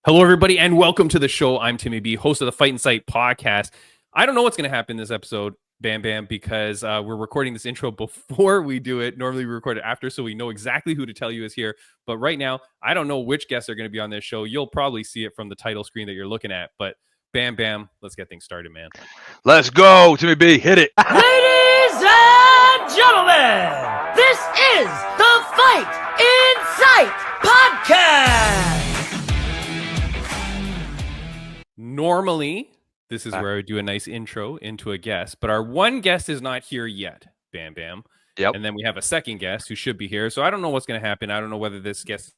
Hello, everybody, and welcome to the show. I'm Timmy B, host of the Fight and Sight podcast. I don't know what's going to happen this episode, Bam Bam, because we're recording this intro before we do it. Normally, we record it after, so we know exactly who to tell you is here. But right now, I don't know which guests are going to be on this show. You'll probably see it from the title screen that you're looking at. But Bam Bam, let's get things started, man. Let's go, Timmy B. Hit it. Ladies and gentlemen, this is the Fight in Sight podcast. Normally, this is where I would do a nice intro into a guest, but our one guest is not here yet, Bam Bam. Yep. And then we have a second guest who should be here. So I don't know what's going to happen. I don't know whether this guest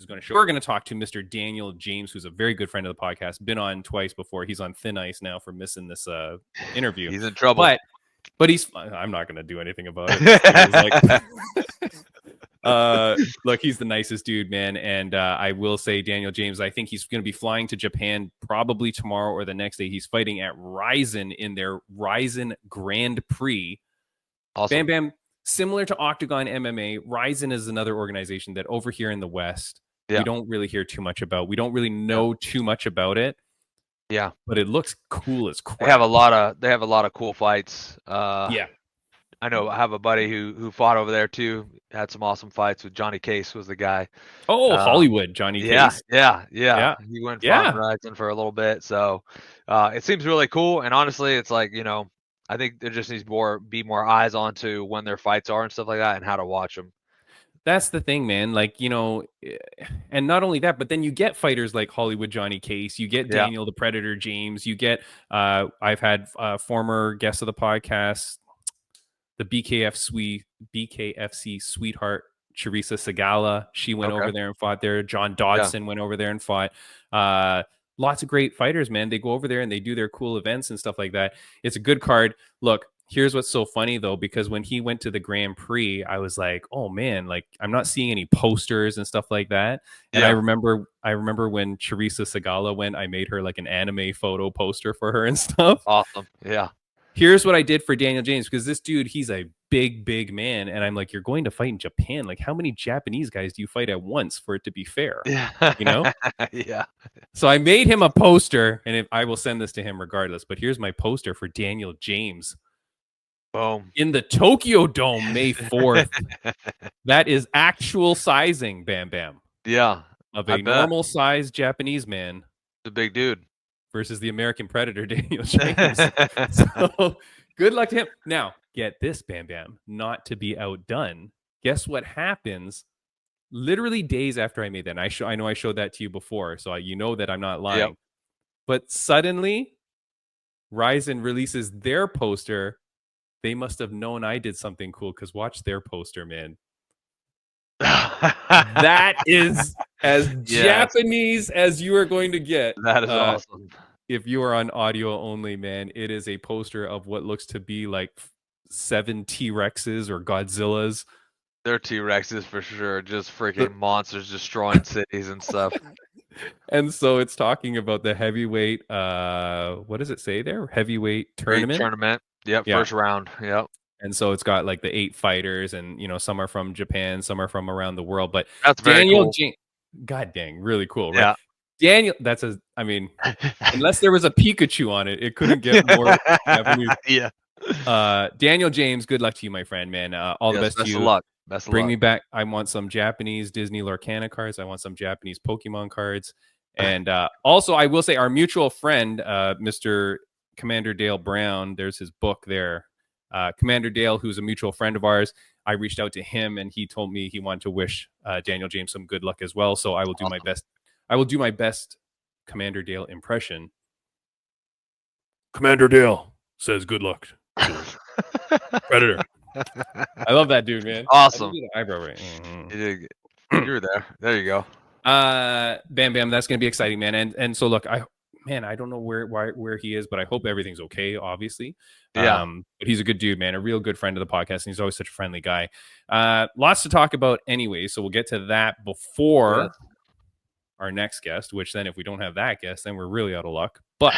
is going to show. We're going to talk to Mr. Daniel James, who's a very good friend of the podcast. Been on twice before. He's on thin ice now for missing this interview. He's in trouble. But he's. I'm not going to do anything about it. Look, he's the nicest dude, man. And I will say, Daniel James, I think he's going to be flying to Japan probably tomorrow or the next day. He's fighting at Rizin in their Rizin Grand Prix. Awesome. Bam Bam, similar to Octagon MMA, Rizin is another organization that over here in the West, we don't really hear too much about. We don't really know too much about it. Yeah. But it looks cool as crap. They have a lot of cool fights. Yeah. I know I have a buddy who fought over there too. Had some awesome fights with Johnny Case was the guy. Oh, Hollywood, Johnny Case. Yeah. He went from Rizin for a little bit. So it seems really cool. And honestly, it's like, I think there just needs be more eyes onto when their fights are and stuff like that and how to watch them. That's the thing, man. Like, and not only that, but then you get fighters like Hollywood Johnny Case, you get Daniel the Predator James, you get, I've had former guests of the podcast, the BKFC sweetheart, Charissa Sagala. She went over there and fought there. John Dodson went over there and fought. Lots of great fighters, man. They go over there and they do their cool events and stuff like that. It's a good card. Look, here's what's so funny though, because when he went to the Grand Prix, I was like, oh man, like I'm not seeing any posters and stuff like that. And I remember when Charissa Sagala went, I made her like an anime photo poster for her and stuff. Awesome. Yeah. Here's what I did for Daniel James, because this dude, he's a big man. And I'm like, you're going to fight in Japan. Like, how many Japanese guys do you fight at once for it to be fair? Yeah. Yeah. So I made him a poster, and I will send this to him regardless. But here's my poster for Daniel James. Boom. In the Tokyo Dome, May 4th. That is actual sizing, Bam Bam. Yeah. Of a normal sized Japanese man. The big dude. Versus the American Predator, Daniel James. So good luck to him. Now, get this, Bam Bam, not to be outdone. Guess what happens literally days after I made that? And I know I showed that to you before, so you know that I'm not lying. Yep. But suddenly, Rizin releases their poster. They must have known I did something cool, because watch their poster, man. That is as Japanese as you are going to get. That is awesome. If you are on audio only, man, it is a poster of what looks to be like 7 T-Rexes or Godzillas. They're T-Rexes for sure. Just freaking monsters destroying cities and stuff. And so it's talking about the heavyweight, what does it say there? Heavyweight tournament? Tournament. Yep, first round. Yep. And so it's got like the 8 fighters, and some are from Japan, some are from around the world. But that's very cool. God dang, really cool, right? Yeah. Daniel, unless there was a Pikachu on it, it couldn't get more Japanese. Yeah. Daniel James, good luck to you, my friend, man. All the best to you. Best of luck. Best of Bring luck. me back. I want some Japanese Disney Lorcana cards. I want some Japanese Pokemon cards. And also, I will say our mutual friend, Mr. Commander Dale Brown, there's his book there. Commander Dale, who's a mutual friend of ours, I reached out to him and he told me he wanted to wish Daniel James some good luck as well. So I will do my best. I will do my best Commander Dale impression. Commander Dale says good luck. Predator. I love that dude, man. Awesome. Eyebrow right. You were there. There you go. Bam Bam, that's gonna be exciting, man. And so look, I don't know where he is, but I hope everything's okay, obviously. Yeah. But he's a good dude, man, a real good friend of the podcast, and he's always such a friendly guy. Lots to talk about anyway, so we'll get to that before our next guest, which then if we don't have that guest, then we're really out of luck. But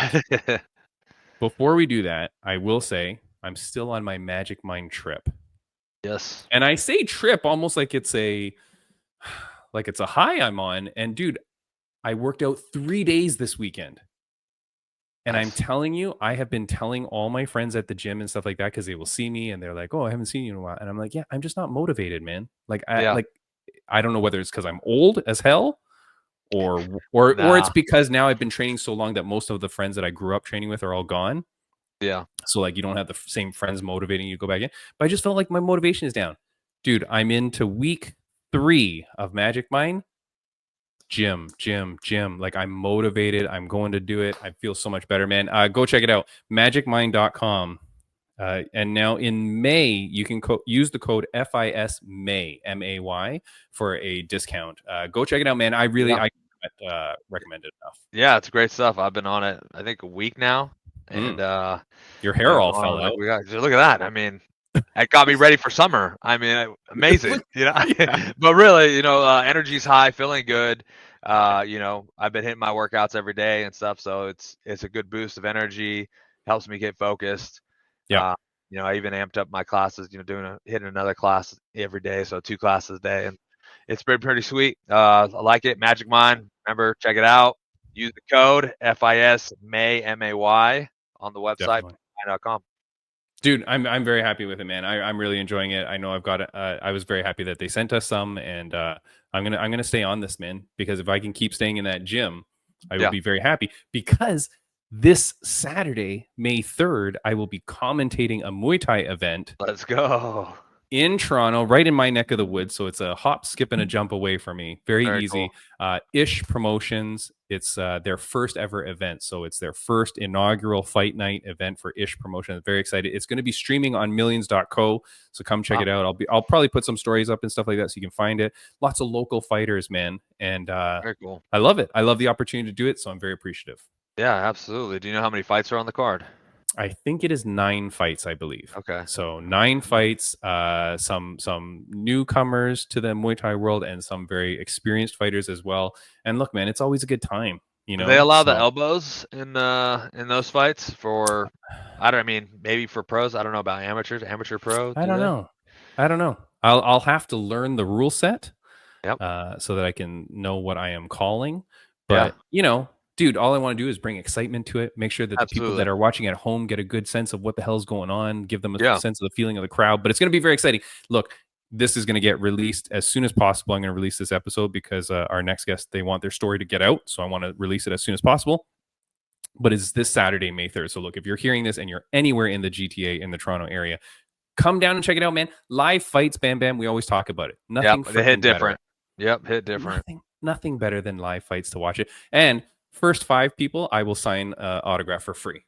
before we do that, I will say I'm still on my Magic Mind trip. Yes. And I say trip almost like it's a high I'm on. And dude, I worked out 3 days this weekend. And I'm telling you, I have been telling all my friends at the gym and stuff like that because they will see me and they're like, "Oh, I haven't seen you in a while." And I'm like, "Yeah, I'm just not motivated, man." Like I don't know whether it's because I'm old as hell or it's because now I've been training so long that most of the friends that I grew up training with are all gone. Yeah. So like you don't have the same friends motivating you to go back in. But I just felt like my motivation is down. Dude, I'm into week 3 of Magic Mind. Gym. Like I'm motivated. I'm going to do it. I feel so much better, man. Go check it out. Magicmind.com. And now in May, you can use the code FIS May, MAY, for a discount. Go check it out, man. I can't recommend it enough. Yeah, it's great stuff. I've been on it, I think, a week now. And your hair all fell out. Look at that. I mean, it got me ready for summer. I mean, amazing, But really, energy's high, feeling good. I've been hitting my workouts every day and stuff, so it's a good boost of energy, helps me get focused. Yeah. I even amped up my classes, hitting another class every day, so 2 classes a day, and it's been pretty sweet. I like it. Magic Mind, remember, check it out. Use the code FIS May, MAY on the website, .com. Dude, I'm very happy with it, man. I'm really enjoying it. I know I've got I was very happy that they sent us some, and I'm gonna stay on this, man, because if I can keep staying in that gym, I will be very happy. Because this Saturday, May 3rd, I will be commentating a Muay Thai event. Let's go. In Toronto, right in my neck of the woods. So it's a hop, skip, and a jump away from me. Very easy. Cool. Ish Promotions. It's their first ever event. So it's their first inaugural fight night event for Ish Promotions. Very excited. It's going to be streaming on millions.co. So come check it out. I'll probably put some stories up and stuff like that so you can find it. Lots of local fighters, man. And very cool. I love it. I love the opportunity to do it. So I'm very appreciative. Yeah, absolutely. Do you know how many fights are on the card? I think it is 9 fights, I believe. Okay. So 9 fights, some newcomers to the Muay Thai world and some very experienced fighters as well. And look, man, it's always a good time. Do they allow the elbows in those fights for, maybe for pros? I don't know about amateurs, amateur pro. I don't know. I'll have to learn the rule set so that I can know what I am calling. But, dude, all I want to do is bring excitement to it. Make sure that the people that are watching at home get a good sense of what the hell's going on. Give them a sense of the feeling of the crowd. But it's going to be very exciting. Look, this is going to get released as soon as possible. I'm going to release this episode because our next guest, they want their story to get out. So I want to release it as soon as possible. But it's this Saturday, May 3rd. So look, if you're hearing this and you're anywhere in the GTA, in the Toronto area, come down and check it out, man. Live fights, Bam Bam. We always talk about it. Nothing they hit different. Yep, hit different. Nothing better than live fights to watch it. And first 5 people, I will sign autograph for free.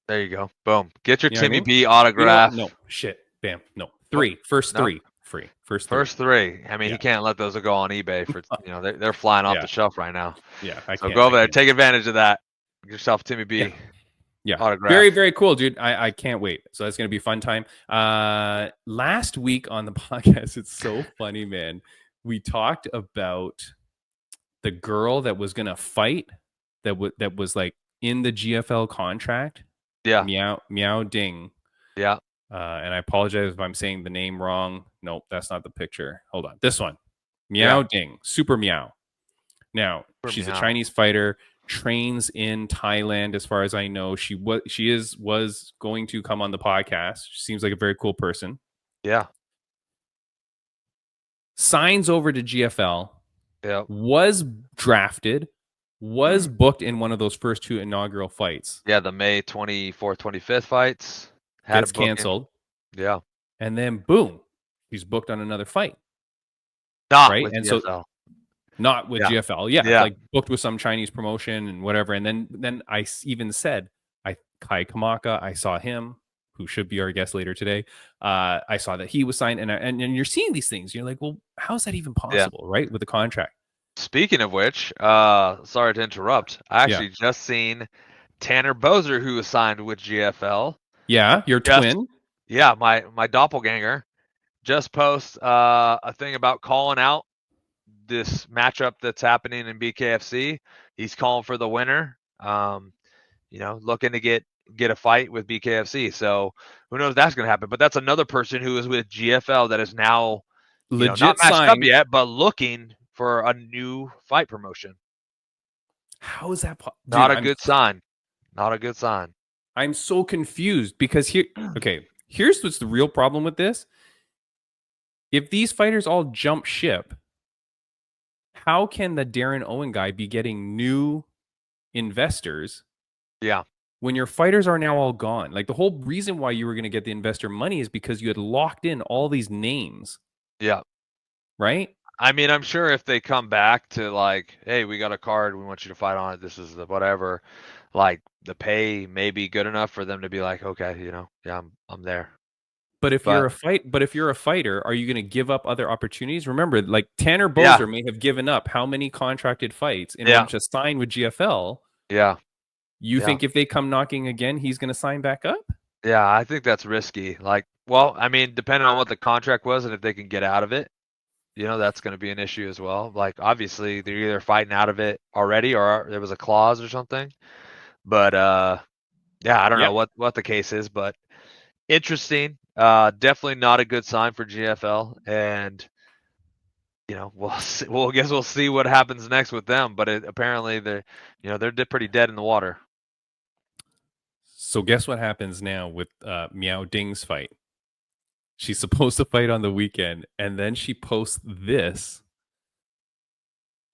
There you go. Boom. Get your Timmy B autograph. No, shit. Bam. No. 3. First 3. Free. First 3. I mean, you can't let those go on eBay for, they're flying off the shelf right now. Yeah. So go over there. Take advantage of that. Get yourself Timmy B. Yeah. Autograph. Very, very cool, dude. I can't wait. So that's going to be a fun time. Last week on the podcast, it's so funny, man. We talked about the girl that was going to fight that was like in the GFL contract. Yeah. Meow Ding. Yeah. And I apologize if I'm saying the name wrong. Nope, that's not the picture. Hold on. This one. Meow Ding. Super Meow. Now, she's a Chinese fighter, trains in Thailand as far as I know. She was going to come on the podcast. She seems like a very cool person. Yeah. Signs over to GFL. Yeah. Was drafted. Was booked in one of those first 2 inaugural fights. Yeah, the May 24th, 25th fights. Gets canceled. Yeah. And then, boom, he's booked on another fight. Not with GFL. Not with GFL. Yeah. Like booked with some Chinese promotion and whatever. And then I even said, Kai Kamaka, I saw him, who should be our guest later today. I saw that he was signed. And you're seeing these things. You're like, well, how is that even possible, right? With the contract. Speaking of which, sorry to interrupt. I actually just seen Tanner Bozer, who was signed with GFL. Yeah, your twin. Yeah, my doppelganger just post a thing about calling out this matchup that's happening in BKFC. He's calling for the winner. Looking to get a fight with BKFC. So who knows if that's going to happen? But that's another person who is with GFL that is now legit not matched signed up yet, but looking for a new fight promotion. How is that? Not a good sign. Not a good sign. I'm so confused because here's what's the real problem with this. If these fighters all jump ship, how can the Darren Owen guy be getting new investors? Yeah. When your fighters are now all gone. Like, the whole reason why you were going to get the investor money is because you had locked in all these names. Yeah. Right? I mean, I'm sure if they come back to like, hey, we got a card, we want you to fight on it, this is the whatever, like the pay may be good enough for them to be like, okay, yeah, I'm there. But if you're a fighter, are you going to give up other opportunities? Remember, like Tanner Boser may have given up how many contracted fights in order to sign with GFL. Yeah. You think if they come knocking again, he's going to sign back up? Yeah, I think that's risky. Like, well, I mean, depending on what the contract was and if they can get out of it, that's going to be an issue as well. Like, obviously, they're either fighting out of it already or there was a clause or something. But yeah, I don't know what the case is, but interesting. Definitely not a good sign for GFL, and we'll see what happens next with them. But apparently they're pretty dead in the water. So guess what happens now with Miao Ding's fight? She's supposed to fight on the weekend, and then she posts this,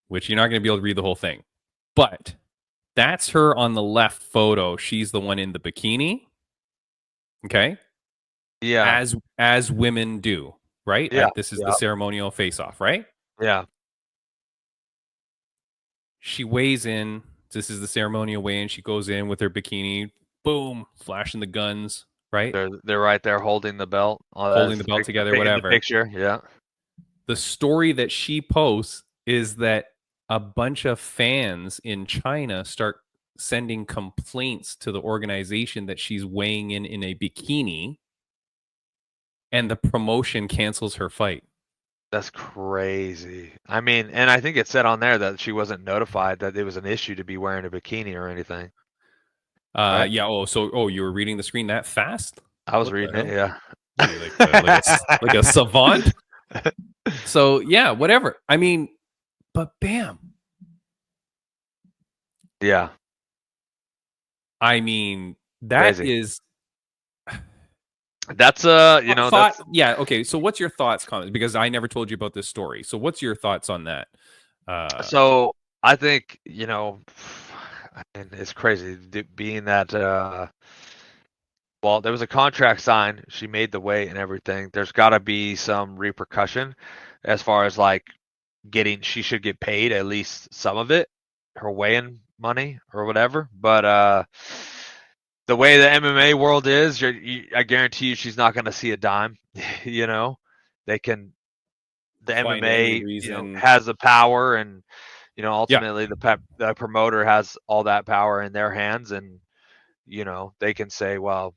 which you're not going to be able to read the whole thing, but that's her on the left photo. She's the one in the bikini. Okay. Yeah. As women do, right? Yeah. This is the ceremonial face-off, right? Yeah. She weighs in. This is the ceremonial weigh-in. She goes in with her bikini. Boom, flashing the guns, right? They're right there holding the belt. Holding the belt together, whatever. The picture, yeah. The story that she posts is that a bunch of fans in China start sending complaints to the organization that she's weighing in a bikini, and the promotion cancels her fight. That's crazy. I mean, and I think it said on there that she wasn't notified that it was an issue to be wearing a bikini or anything. Right? Yeah. You were reading the screen that fast? I was reading it. Yeah. Like a savant. So yeah, whatever. I mean, but Bam. Yeah. I mean, that crazy. Is. That's thought. Yeah. Okay. So what's your thoughts, comments? Because I never told you about this story. So what's your thoughts on that? So I think it's crazy being that. Well, there was a contract signed. She made the weight and everything. There's got to be some repercussion as far as like she should get paid at least some of it, her weigh-in money or whatever. But the way the MMA world is, I guarantee you she's not going to see a dime. The MMA has the power, and ultimately the promoter has all that power in their hands, and they can say, well,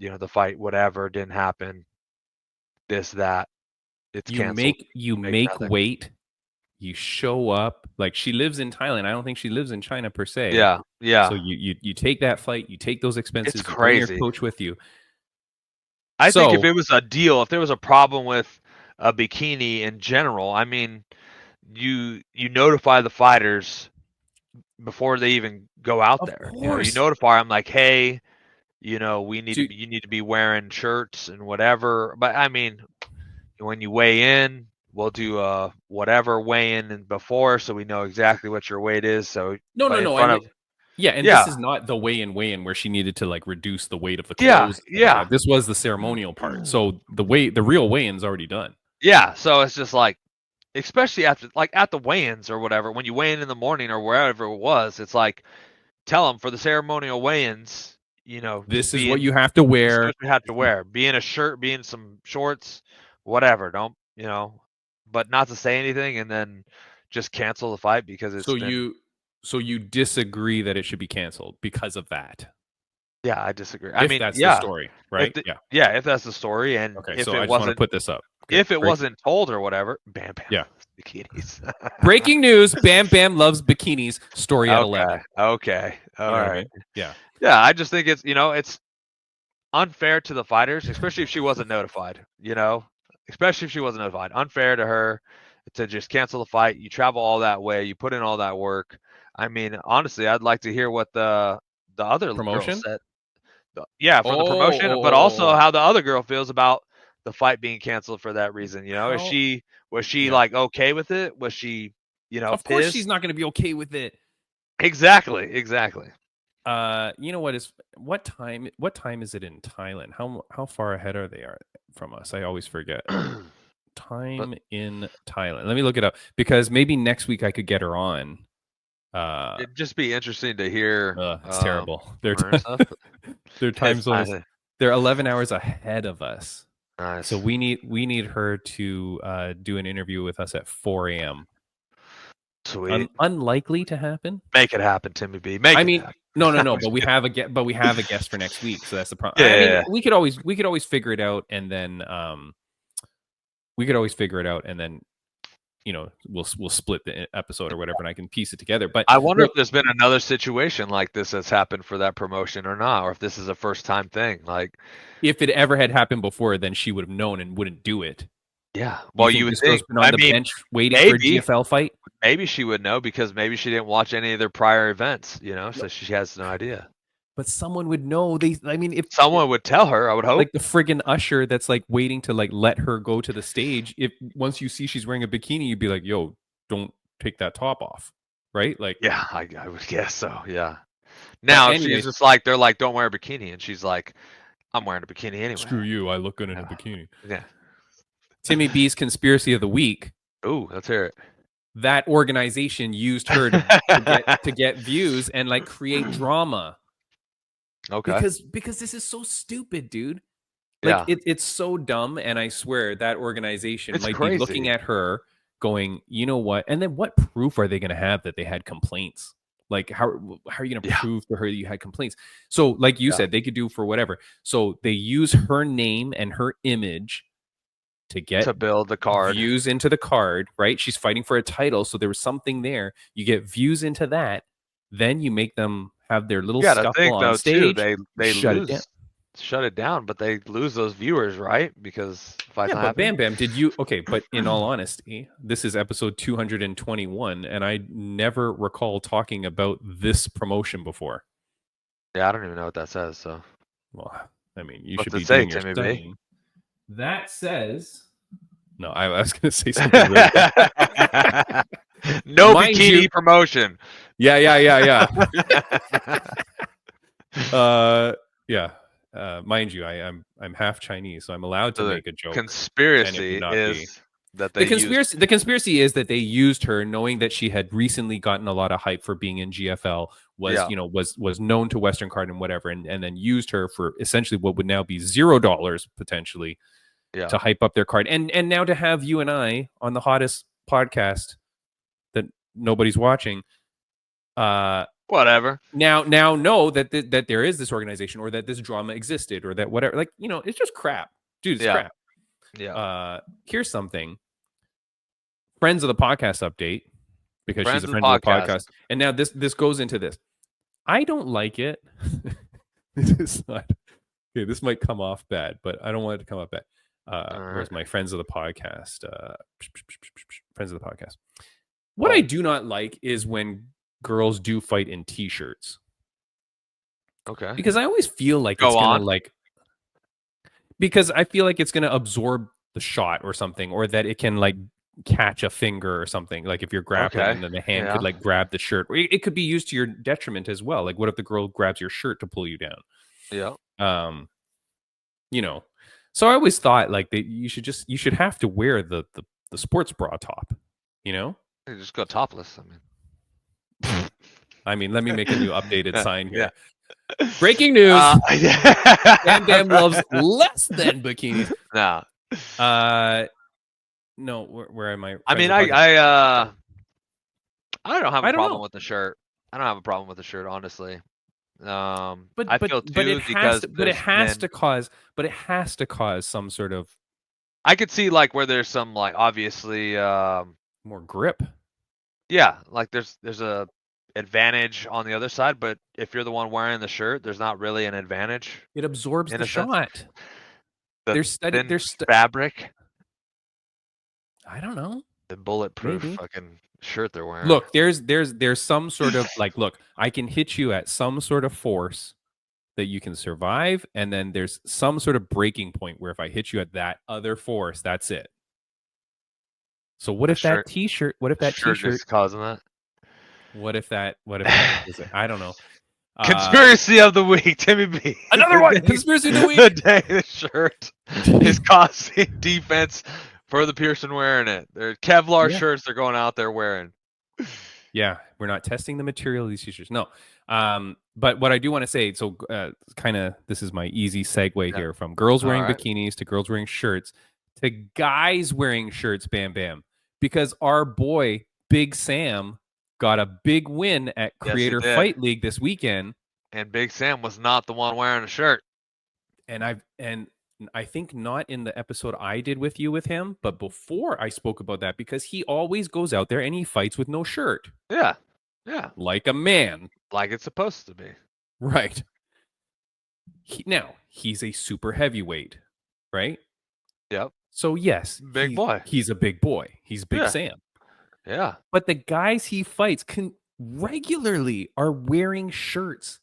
the fight, whatever, didn't happen, this, that, it's canceled. You make weight, you show up. Like, she lives in Thailand. I don't think she lives in China per se. Yeah. So you take that flight, you take those expenses, it's crazy. You bring your coach with you. I think if it was a deal, if there was a problem with a bikini in general, I mean, you notify the fighters before they even go out there. You notify them like, hey, you need to be wearing shirts and whatever. But I mean, when you weigh in, we'll do a whatever weigh in and before, so we know exactly what your weight is. So no. This is not the weigh-in where she needed to like reduce the weight of the clothes. Yeah. This was the ceremonial part. So the real weigh-in's already done. Yeah. So it's just like, especially after like at the weigh-ins or whatever, when you weigh in the morning or wherever it was, it's like, tell them for the ceremonial weigh-ins, this is what you have to wear. This is what you have to wear. Be in a shirt, be in some shorts, whatever. Don't, but not to say anything and then just cancel the fight because it's. So you disagree that it should be canceled because of that? Yeah, I disagree. If that's the story, right? If that's the story, and okay, so I just want to put this up. Okay, if it wasn't told or whatever, Bam Bam. Yeah. Bikinis. Breaking news: Bam Bam loves bikinis. Story at 11. Okay. All right. Yeah. Yeah, I just think it's it's unfair to the fighters, especially if she wasn't notified. Especially if she wasn't notified. Unfair to her to just cancel the fight. You travel all that way. You put in all that work. I mean, honestly, I'd like to hear what the other Promotion? girl said. Yeah, from the promotion, but also how the other girl feels about the fight being canceled for that reason. You know, was she like okay with it? Was she, of course she's not going to be okay with it. Exactly. You know what time is it in Thailand? How far ahead are they from us? I always forget. Time in Thailand. Let me look it up, because maybe next week I could get her on. It'd just be interesting to hear. It's terrible. Their time zones. They're 11 hours ahead of us. Nice. So we need her to do an interview with us at 4 a.m. Sweet. Unlikely to happen. Make it happen, Timmy B. No. But we have a guest for next week, so that's the problem. Yeah. I mean, we could always figure it out, and then we'll split the episode or whatever, and I can piece it together. But I wonder if there's been another situation like this that's happened for that promotion or not, or if this is a first time thing. Like, if it ever had happened before, then she would have known and wouldn't do it. Yeah. Well, you would think. On the bench waiting for a GFL fight. Maybe she would know, because maybe she didn't watch any of their prior events, so she has no idea. But someone would know. If someone would tell her, I would hope. Like the friggin' usher that's like waiting to like let her go to the stage. If once you see she's wearing a bikini, you'd be like, "Yo, don't take that top off," right? Like, yeah, I would guess so. Yeah. Now she's just like, they're like, "Don't wear a bikini," and she's like, "I'm wearing a bikini anyway." Screw you! I look good in a bikini. Yeah. Timmy B's conspiracy of the week. Ooh, let's hear it. That organization used her to get views and like create drama. Okay. Because this is so stupid, dude. Like, it's so dumb, and I swear that organization might be looking at her going, you know what? And then what proof are they going to have that they had complaints? Like, how are you going to prove to her that you had complaints? So, like you said, they could do for whatever. So they use her name and her image to build the card, views into the card, right? She's fighting for a title, so there was something there. You get views into that, then you make them have their little scuffle on stage. Too, they shut it down, but they lose those viewers, right? Because but BamBam, did you? Okay, but in all honesty, this is episode 221, and I never recall talking about this promotion before. Yeah, I don't even know what that says. So, well, I mean, you should be doing your studying. That says, no, I was going to say something really no bikini promotion. Yeah. Mind you, I'm half Chinese, so I'm allowed to make a joke. Conspiracy is that the conspiracy is that they used her, knowing that she had recently gotten a lot of hype for being in GFL, was known to Western Card and whatever, and then used her for essentially what would now be $0 potentially. To hype up their card, and now to have you and I on the hottest podcast that nobody's watching, whatever. Now know that there is this organization, or that this drama existed, or that whatever. Like, it's just crap, dude. It's crap. Yeah. Here's something. Friends of the podcast update, because she's a friend of the podcast, and now this goes into this. I don't like it. This is not okay. This might come off bad, but I don't want it to come off bad. Where's my friends of the podcast? Friends of the podcast. What I do not like is when girls do fight in t-shirts. Okay. Because I always feel like it's gonna because I feel like it's gonna absorb the shot or something, or that it can like catch a finger or something. Like if you're grappling, and then the hand could like grab the shirt. Or it could be used to your detriment as well. Like, what if the girl grabs your shirt to pull you down? Yeah. So I always thought like that you should have to wear the sports bra top, You just go topless. I mean, let me make a new updated sign here. Breaking news. BamBam loves less than bikinis. No, where am I? I mean, I don't have a problem with the shirt. I don't have a problem with the shirt, honestly. I feel it has to cause some sort of. I could see like where there's some like obviously more grip. Yeah, like there's a advantage on the other side, but if you're the one wearing the shirt, there's not really an advantage. It absorbs the shot. There's fabric. I don't know. The bulletproof fucking shirt they're wearing. Look, there's some sort of like, look, I can hit you at some sort of force that you can survive, and then there's some sort of breaking point where if I hit you at that other force, that's it. So what if that t-shirt, is causing that? What if that is it? I don't know. Conspiracy of the week, Timmy B. Another one. Conspiracy of the week. The day the shirt is costing defense for the person wearing it. They're Kevlar shirts they're going out there wearing. Yeah, we're not testing the material of these t-shirts. No. But what I do want to say, so kind of this is my easy segue here from girls wearing bikinis to girls wearing shirts to guys wearing shirts, Bam Bam. Because our boy, Big Sam, got a big win at Creator Fight League this weekend. And Big Sam was not the one wearing a shirt. And I think not in the episode I did with you with him, but before I spoke about that, because he always goes out there and he fights with no shirt. Yeah. Yeah. Like a man. Like it's supposed to be. Right. Now, he's a super heavyweight, right? Yep. So, yes. Big boy. He's a big boy. He's Big Sam. Yeah. But the guys he fights regularly are wearing shirts.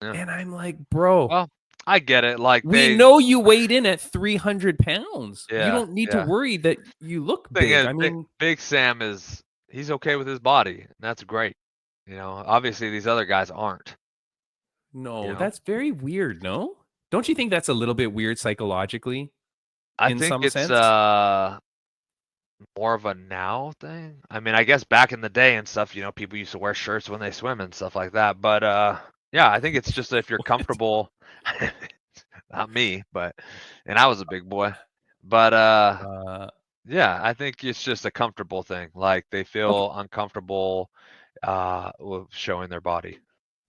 Yeah. And I'm like, bro. Well, I get it. Like we know you weighed in at 300 pounds. Yeah, you don't need to worry that you look big. I mean, Big Sam he's okay with his body. And that's great. You know, obviously these other guys aren't. No, that's very weird. No, don't you think that's a little bit weird psychologically? I think it's more of a now thing. I mean, I guess back in the day and stuff, you know, people used to wear shirts when they swim and stuff like that. But yeah, I think it's just if you're comfortable. Not me, and I was a big boy. But yeah, I think it's just a comfortable thing. Like they feel uncomfortable with showing their body.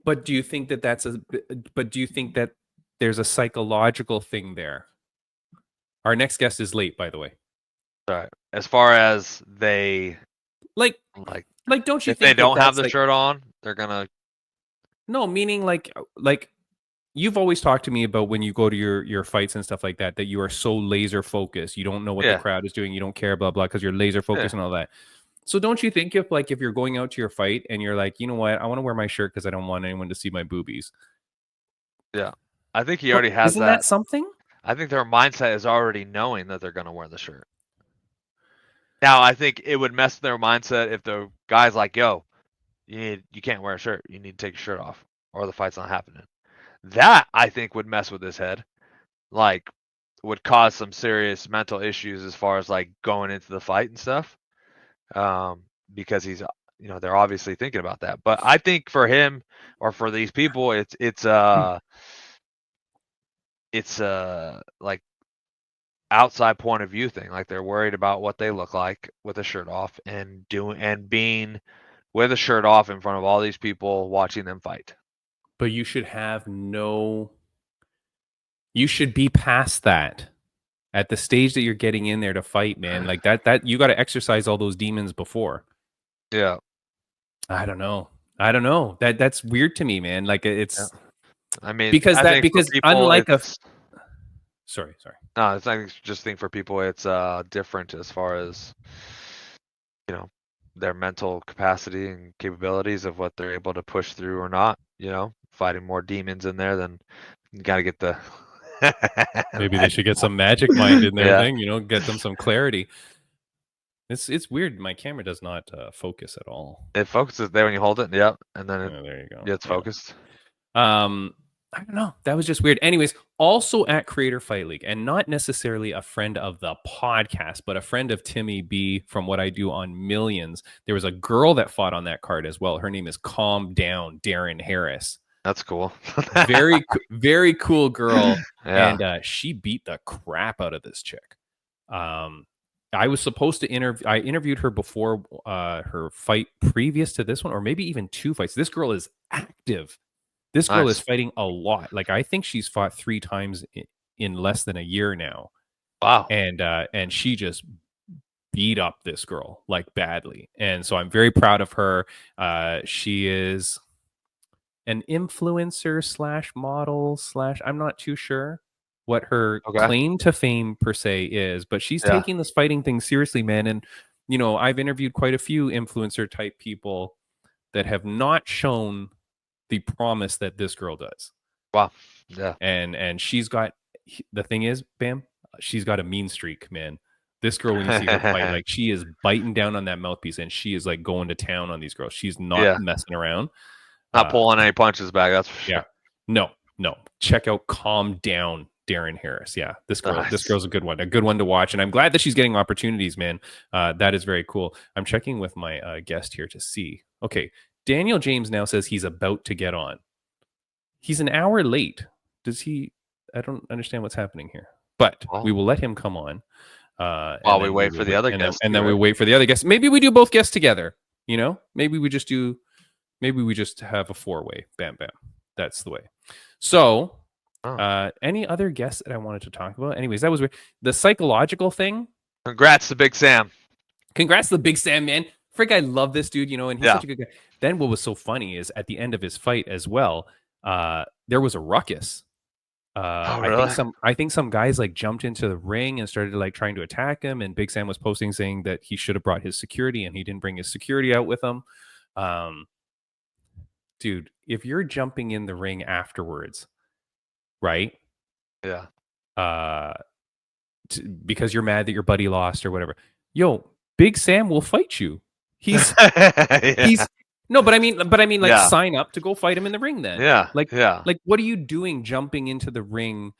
But do you think that there's a psychological thing there? Our next guest is late, by the way. Right. As far as they like don't you if think they don't have the shirt on, they're gonna No, meaning like you've always talked to me about when you go to your fights and stuff like that, that you are so laser focused. You don't know what the crowd is doing. You don't care, blah, blah, because you're laser focused and all that. So don't you think if you're going out to your fight and you're like, you know what, I want to wear my shirt because I don't want anyone to see my boobies. Yeah. I think he already has Isn't that something? I think their mindset is already knowing that they're going to wear the shirt. Now, I think it would mess their mindset if the guy's like, yo, you can't wear a shirt. You need to take your shirt off or the fight's not happening. That, I think, would mess with his head. Like, would cause some serious mental issues as far as, like, going into the fight and stuff. Because he's, you know, they're obviously thinking about that. But I think for him or for these people, it's like, outside point of view thing. Like, they're worried about what they look like with a shirt off and being with a shirt off in front of all these people watching them fight. But you should you should be past that at the stage that you're getting in there to fight, man. Like that you got to exercise all those demons before. Yeah. I don't know. That's weird to me, man. Like it's, I mean, because unlike sorry. No, it's not just thing for people. It's different as far as, you know, their mental capacity and capabilities of what they're able to push through or not, you know, fighting more demons in there than you got to get the maybe they should get some magic mind in their thing, you know, get them some clarity. It's weird. My camera does not focus at all. It focuses there when you hold it. Yep. And then there you go. Yeah, it's focused. I don't know. That was just weird. Anyways, also at Creator Fight League, and not necessarily a friend of the podcast, but a friend of Timmy B from what I do on Millions. There was a girl that fought on that card as well. Her name is Calm Down Darren Harris. That's cool. very cool girl. Yeah. And she beat the crap out of this chick. I was supposed to I interviewed her before her fight previous to this one, or maybe even 2 fights. This girl is active. This girl is fighting a lot. Like, I think she's fought 3 times in less than a year now. Wow. And she just beat up this girl, like, badly. And so I'm very proud of her. She is an influencer / model / I'm not too sure what her claim to fame per se is, but she's taking this fighting thing seriously, man. And you know, I've interviewed quite a few influencer type people that have not shown the promise that this girl does. Wow. Yeah. And she's got, the thing is, Bam, she's got a mean streak, man. This girl, when you see her fight, like, she is biting down on that mouthpiece, and she is like going to town on these girls. She's not messing around. Not pulling any punches back, that's for sure. Yeah. No. Check out Calm Down, Darren Harris. Yeah, this girl's a good one to watch, and I'm glad that she's getting opportunities, man. That is very cool. I'm checking with my guest here to see. Okay, Daniel James now says he's about to get on. He's an hour late. Does he? I don't understand what's happening here, but we will let him come on. While we wait for the other guests. And then we wait for the other guests. Maybe we do both guests together, you know? Maybe we just have a 4-way. Bam, bam. That's the way. So, any other guests that I wanted to talk about? Anyways, that was weird. The psychological thing. Congrats to Big Sam. Congrats to the Big Sam, man. Frick, I love this dude, you know, and he's such a good guy. Then what was so funny is at the end of his fight as well, there was a ruckus. Really? I think some guys like jumped into the ring and started like trying to attack him, and Big Sam was posting saying that he should have brought his security, and he didn't bring his security out with him. Dude, if you're jumping in the ring afterwards, right? Yeah. Because you're mad that your buddy lost or whatever. Yo, Big Sam will fight you. He's no, but I mean, like, sign up to go fight him in the ring then. Yeah. Like, what are you doing jumping into the ring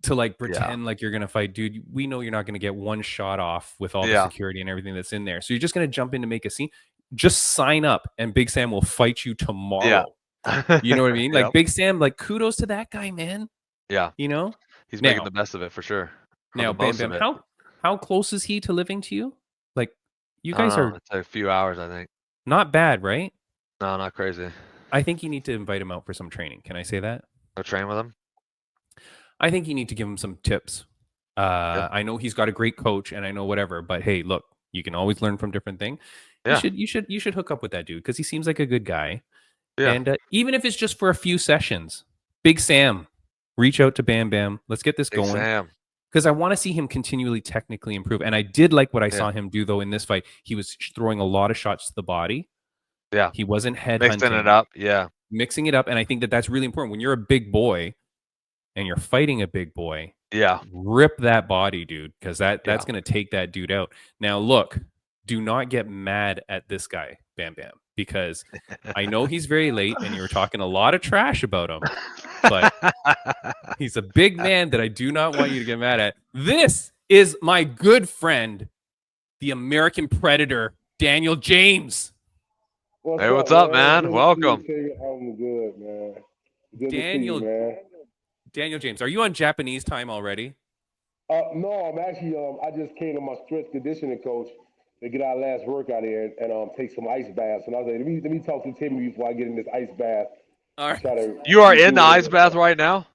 to like pretend like you're gonna fight, dude? We know you're not gonna get one shot off with all the security and everything that's in there. So you're just gonna jump in to make a scene. Just sign up, and Big Sam will fight you tomorrow. Yeah. You know what I mean? Like, Big Sam, like, kudos to that guy, man. Yeah. You know? He's making the best of it for sure. Now, Bam Bam, how close is he to living to you? Like, you guys are it's a few hours, I think. Not bad, right? No, not crazy. I think you need to invite him out for some training. Can I say that? Go train with him? I think you need to give him some tips. I know he's got a great coach, and I know whatever, but hey, look, you can always learn from different things. Yeah. You should hook up with that dude because he seems like a good guy. Yeah. And even if it's just for a few sessions, Big Sam, reach out to Bam Bam. Let's get this going. Because I want to see him continually technically improve. And I did like what I saw him do, though, in this fight. He was throwing a lot of shots to the body. Yeah. He wasn't headhunting. Mixing it up. Yeah. Mixing it up. And I think that that's really important. When you're a big boy and you're fighting a big boy, rip that body, dude, because that's going to take that dude out. Now, look, do not get mad at this guy, Bam Bam, because I know he's very late and you were talking a lot of trash about him, but he's a big man that I do not want you to get mad at. This is my good friend, the American Predator, Daniel James. Hey, what's up, man? Welcome. I'm good, man. Good Daniel, to see you, man. Daniel James, are you on Japanese time already? No, I'm actually I just came to my strength conditioning coach to get our last workout in and take some ice baths. And I was like, let me talk to Timmy before I get in this ice bath. All right. You are in the ice bath right now?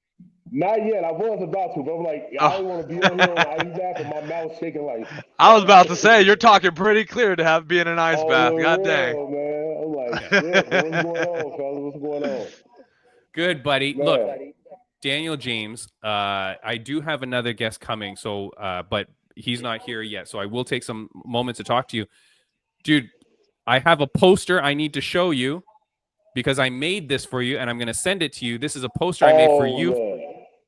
Not yet. I was about to, but I'm like, I don't want to be on here in the ice bath and my mouth shaking like. I was about to say, you're talking pretty clear to be in an ice bath. God dang. Man. I'm like, what's going on, fellas? What's going on? Good, buddy. Man. Look, Daniel James, I do have another guest coming, so but he's not here yet, so I will take some moments to talk to you. Dude, I have a poster I need to show you because I made this for you, and I'm going to send it to you. This is a poster I made for you. Man.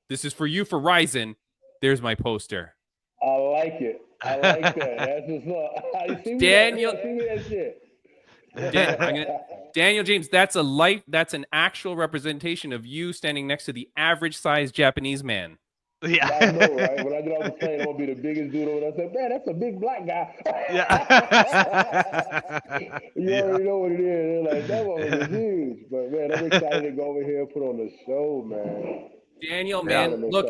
This is for you for Rizin. There's my poster. I like it. I like that. That's what's up. Daniel, that shit. Daniel James, that's an actual representation of you standing next to the average sized Japanese man. Yeah, I know, right? When I get off the plane, I'm gonna be the biggest dude over there. I say, man, that's a big black guy. You already know what it is. They're like, that one was huge. But man, I'm excited to go over here and put on the show, man. Daniel, man, look,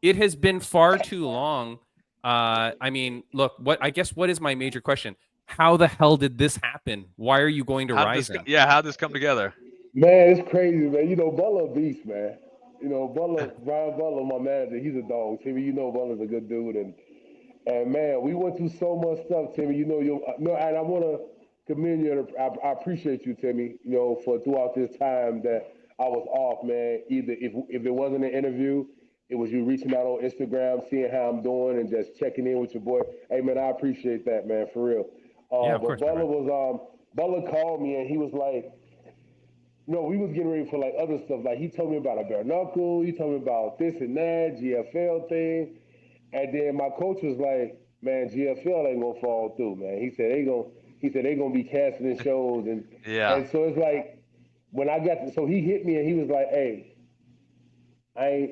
it has been far too long. I mean, look, what is my major question? How the hell did this happen? Why are you going to Rizin? How'd this come together? Man, it's crazy, man. You know, Butler a beast, man. You know, Brian Butler, my manager, he's a dog. Timmy, you know Butler's a good dude. And man, we went through so much stuff, Timmy. You know, and I want to commend you. I appreciate you, Timmy, you know, for throughout this time that I was off, man. Either if it wasn't an interview, it was you reaching out on Instagram, seeing how I'm doing, and just checking in with your boy. Hey man, I appreciate that, man, for real. Of But course, man. Butler called me and he was like, no, we was getting ready for like other stuff. Like he told me about a bare knuckle, he told me about this and that, GFL thing. And then my coach was like, man, GFL ain't gonna fall through, man. He said they gonna be canceling shows Yeah. and so it's like when I got to, so he hit me and he was like, hey,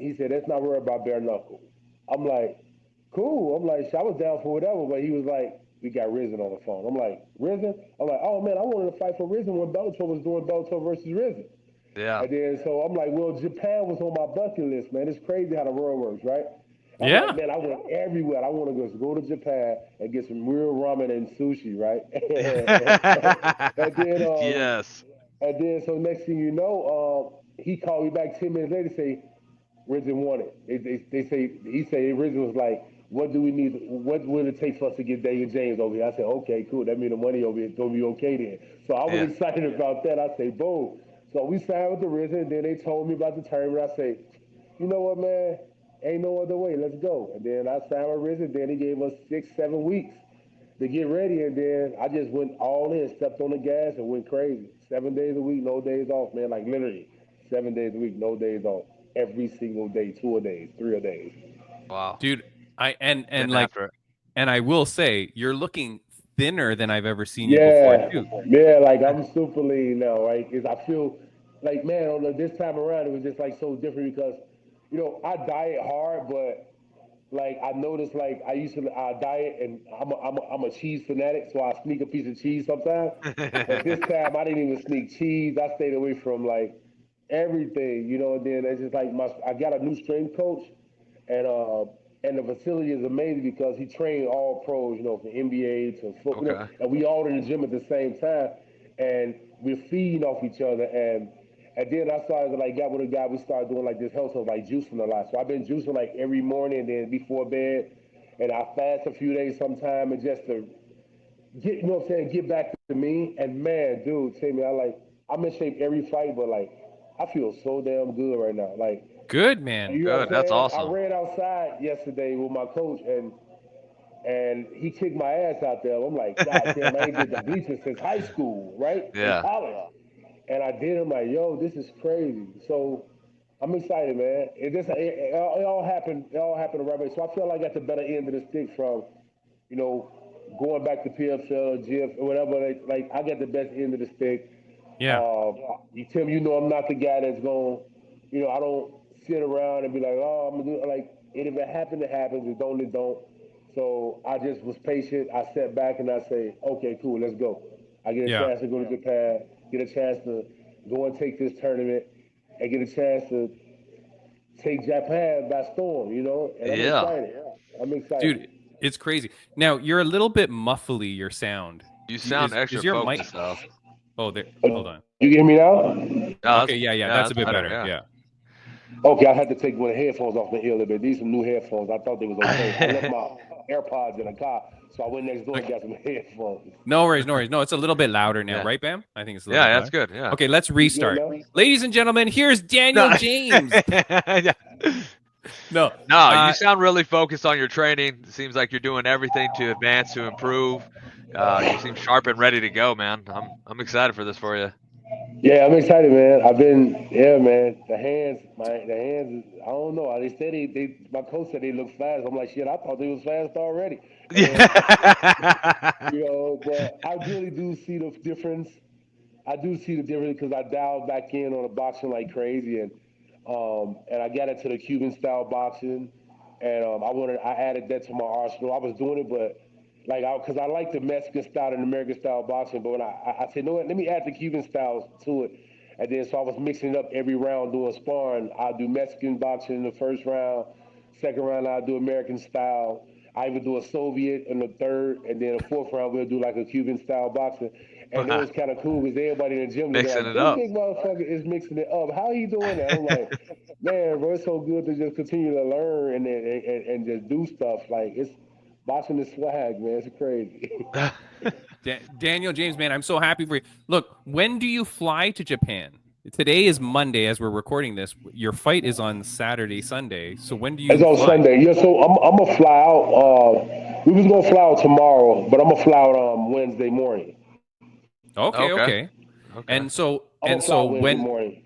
he said, let's not worry about bare knuckle. I'm like, cool. I'm like, I was down for whatever, but he was like, we got Rizin on the phone. I'm like, Rizin? I'm like, oh man, I wanted to fight for Rizin when Bellator was doing Bellator versus Rizin. Yeah. And then so I'm like, well, Japan was on my bucket list, man. It's crazy how the world works, right? I'm Yeah. like, man, I went everywhere. I want to just go to Japan and get some real ramen and sushi, right? and then Yes. and then so next thing you know, he called me back 10 minutes later, say, Rizin won it. They say he said Rizin was like, what do we need? What will it take for us to get Daniel James over here? I said, okay, cool. That means the money over here is gonna be okay then. So I was Yeah. excited about that. I say, boom. So we signed with the Rizin, and then they told me about the tournament. I say, you know what, man? Ain't no other way. Let's go. And then I signed with Rizin. Then he gave us 6-7 weeks to get ready, and then I just went all in, stepped on the gas, and went crazy. 7 days a week, no days off, man. Like literally, 7 days a week, no days off. Every single day, 2 a days, 3 a days. Wow, dude. And I will say, you're looking thinner than I've ever seen you before, too. Yeah, like I'm super lean now, right? Because I feel like, man, this time around, it was just like so different because, I diet hard, but like I noticed, like I used to diet, and I'm a cheese fanatic, so I sneak a piece of cheese sometimes. But this time, I didn't even sneak cheese. I stayed away from like everything, And then it's just like I got a new strength coach, and uh, and the facility is amazing because he trained all pros, from NBA to football, Okay. and we all in the gym at the same time, and we're feeding off each other, and then I started like got with a guy. We started doing like this health stuff, like juicing a lot. So I've been juicing like every morning, and then before bed, and I fast a few days sometime, and just to get, get back to me. And man, dude, Timmy, I'm in shape every fight, but like I feel so damn good right now. Like, Good, man. you know what Good. I'm That's saying? I awesome. ran outside yesterday with my coach, and he kicked my ass out there. I'm like, God damn, I ain't did the bleachers since high school, right? In Yeah. college. And I did. I'm like, yo, this is crazy. So I'm excited, man. It all happened. It all happened the right way. So I feel like I got the better end of the stick from, going back to PFL, GF, or whatever. Like I got the best end of the stick. Yeah. Tim, I'm not the guy that's going. I don't sit around and be like, oh, I'm gonna do it. Like, and if it happens, it happens. If don't, it don't. So I just was patient. I sat back and I say, okay, cool, let's go. I get a Yeah. chance to go to Japan, get a chance to go and take this tournament, and get a chance to take Japan by storm, And I'm Yeah. excited. I'm excited. Dude, it's crazy. Now, you're a little bit muffly, your sound. You sound extra Is your mic? focused, though. Oh, there. Hold on. You hear me now? Okay, yeah, that's a bit better. Yeah. Okay, I had to take one of the headphones off my ear a little bit. These some new headphones. I thought they was okay. I left my AirPods in the car, so I went next door and got some headphones. No worries. No, it's a little bit louder now, Yeah. right, Bam? I think it's a little bit that's louder. good. Yeah. Okay, let's restart. Ladies and gentlemen, here's Daniel James. Yeah. No, you sound really focused on your training. It seems like you're doing everything to advance, to improve. You seem sharp and ready to go, man. I'm excited for this for you. Yeah, I'm excited, man. Man. The hands, I don't know. They said my coach said they look fast. I'm like, shit, I thought they was fast already. Yeah. But I really do see the difference. I do see the difference because I dialed back in on the boxing like crazy, and I got into the Cuban style boxing, and I added that to my arsenal. I was doing it, but because I like the Mexican style and American style boxing, but when I said, no, let me add the Cuban styles to it, and then so I was mixing it up every round doing sparring. I'll do Mexican boxing in the first round, second round I'll do American style. I would do a Soviet in the third, and then the fourth round we'll do like a Cuban style boxing. And it was kind of cool because everybody in the gym was like, this big motherfucker is mixing it up. How he doing that? I'm like, man, bro, it's so good to just continue to learn and just do stuff. Like, it's boxing is swag, man. It's crazy. Daniel James, man, I'm so happy for you. Look, when do you fly to Japan? today is Monday as we're recording this. Your fight is on Saturday, Sunday. So when do you? It's on Sunday. Yeah, so I'm gonna fly out. We was gonna fly out tomorrow, but I'm gonna fly out Wednesday morning. Okay. And so when morning.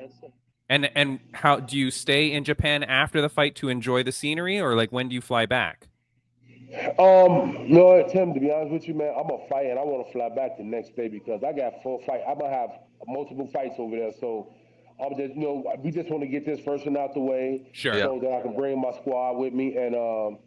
and how do you stay in Japan after the fight to enjoy the scenery, or like when do you fly back? No, Tim, to be honest with you, man, I'm a fight and I want to fly back the next day because I got 4 fights. I'm gonna have multiple fights over there, so I'm just, we just want to get this first one out the way, so that I can bring my squad with me, and and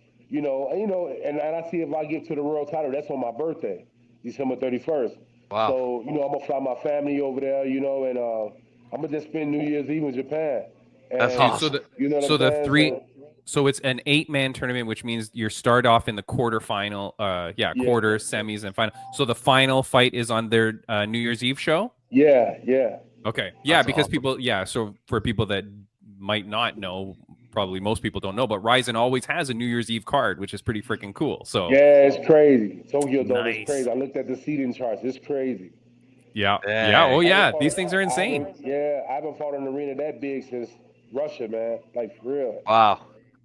I see if I get to the world title, that's on my birthday, December 31st. Wow. So I'm gonna fly my family over there, and I'm gonna just spend New Year's Eve in Japan. And, that's awesome. So it's an 8-man tournament, which means you start off in the quarterfinal, quarters, semis, and final. So the final fight is on their New Year's Eve show? Yeah. Okay. Yeah, that's because awesome. So for people that might not know, probably most people don't know, but Rizin always has a New Year's Eve card, which is pretty freaking cool. So yeah, it's crazy. Tokyo Dome is crazy. I looked at the seating charts. It's crazy. Yeah. Oh, yeah. These things are insane. I haven't fought an arena that big since Russia, man. Like, for real. Wow.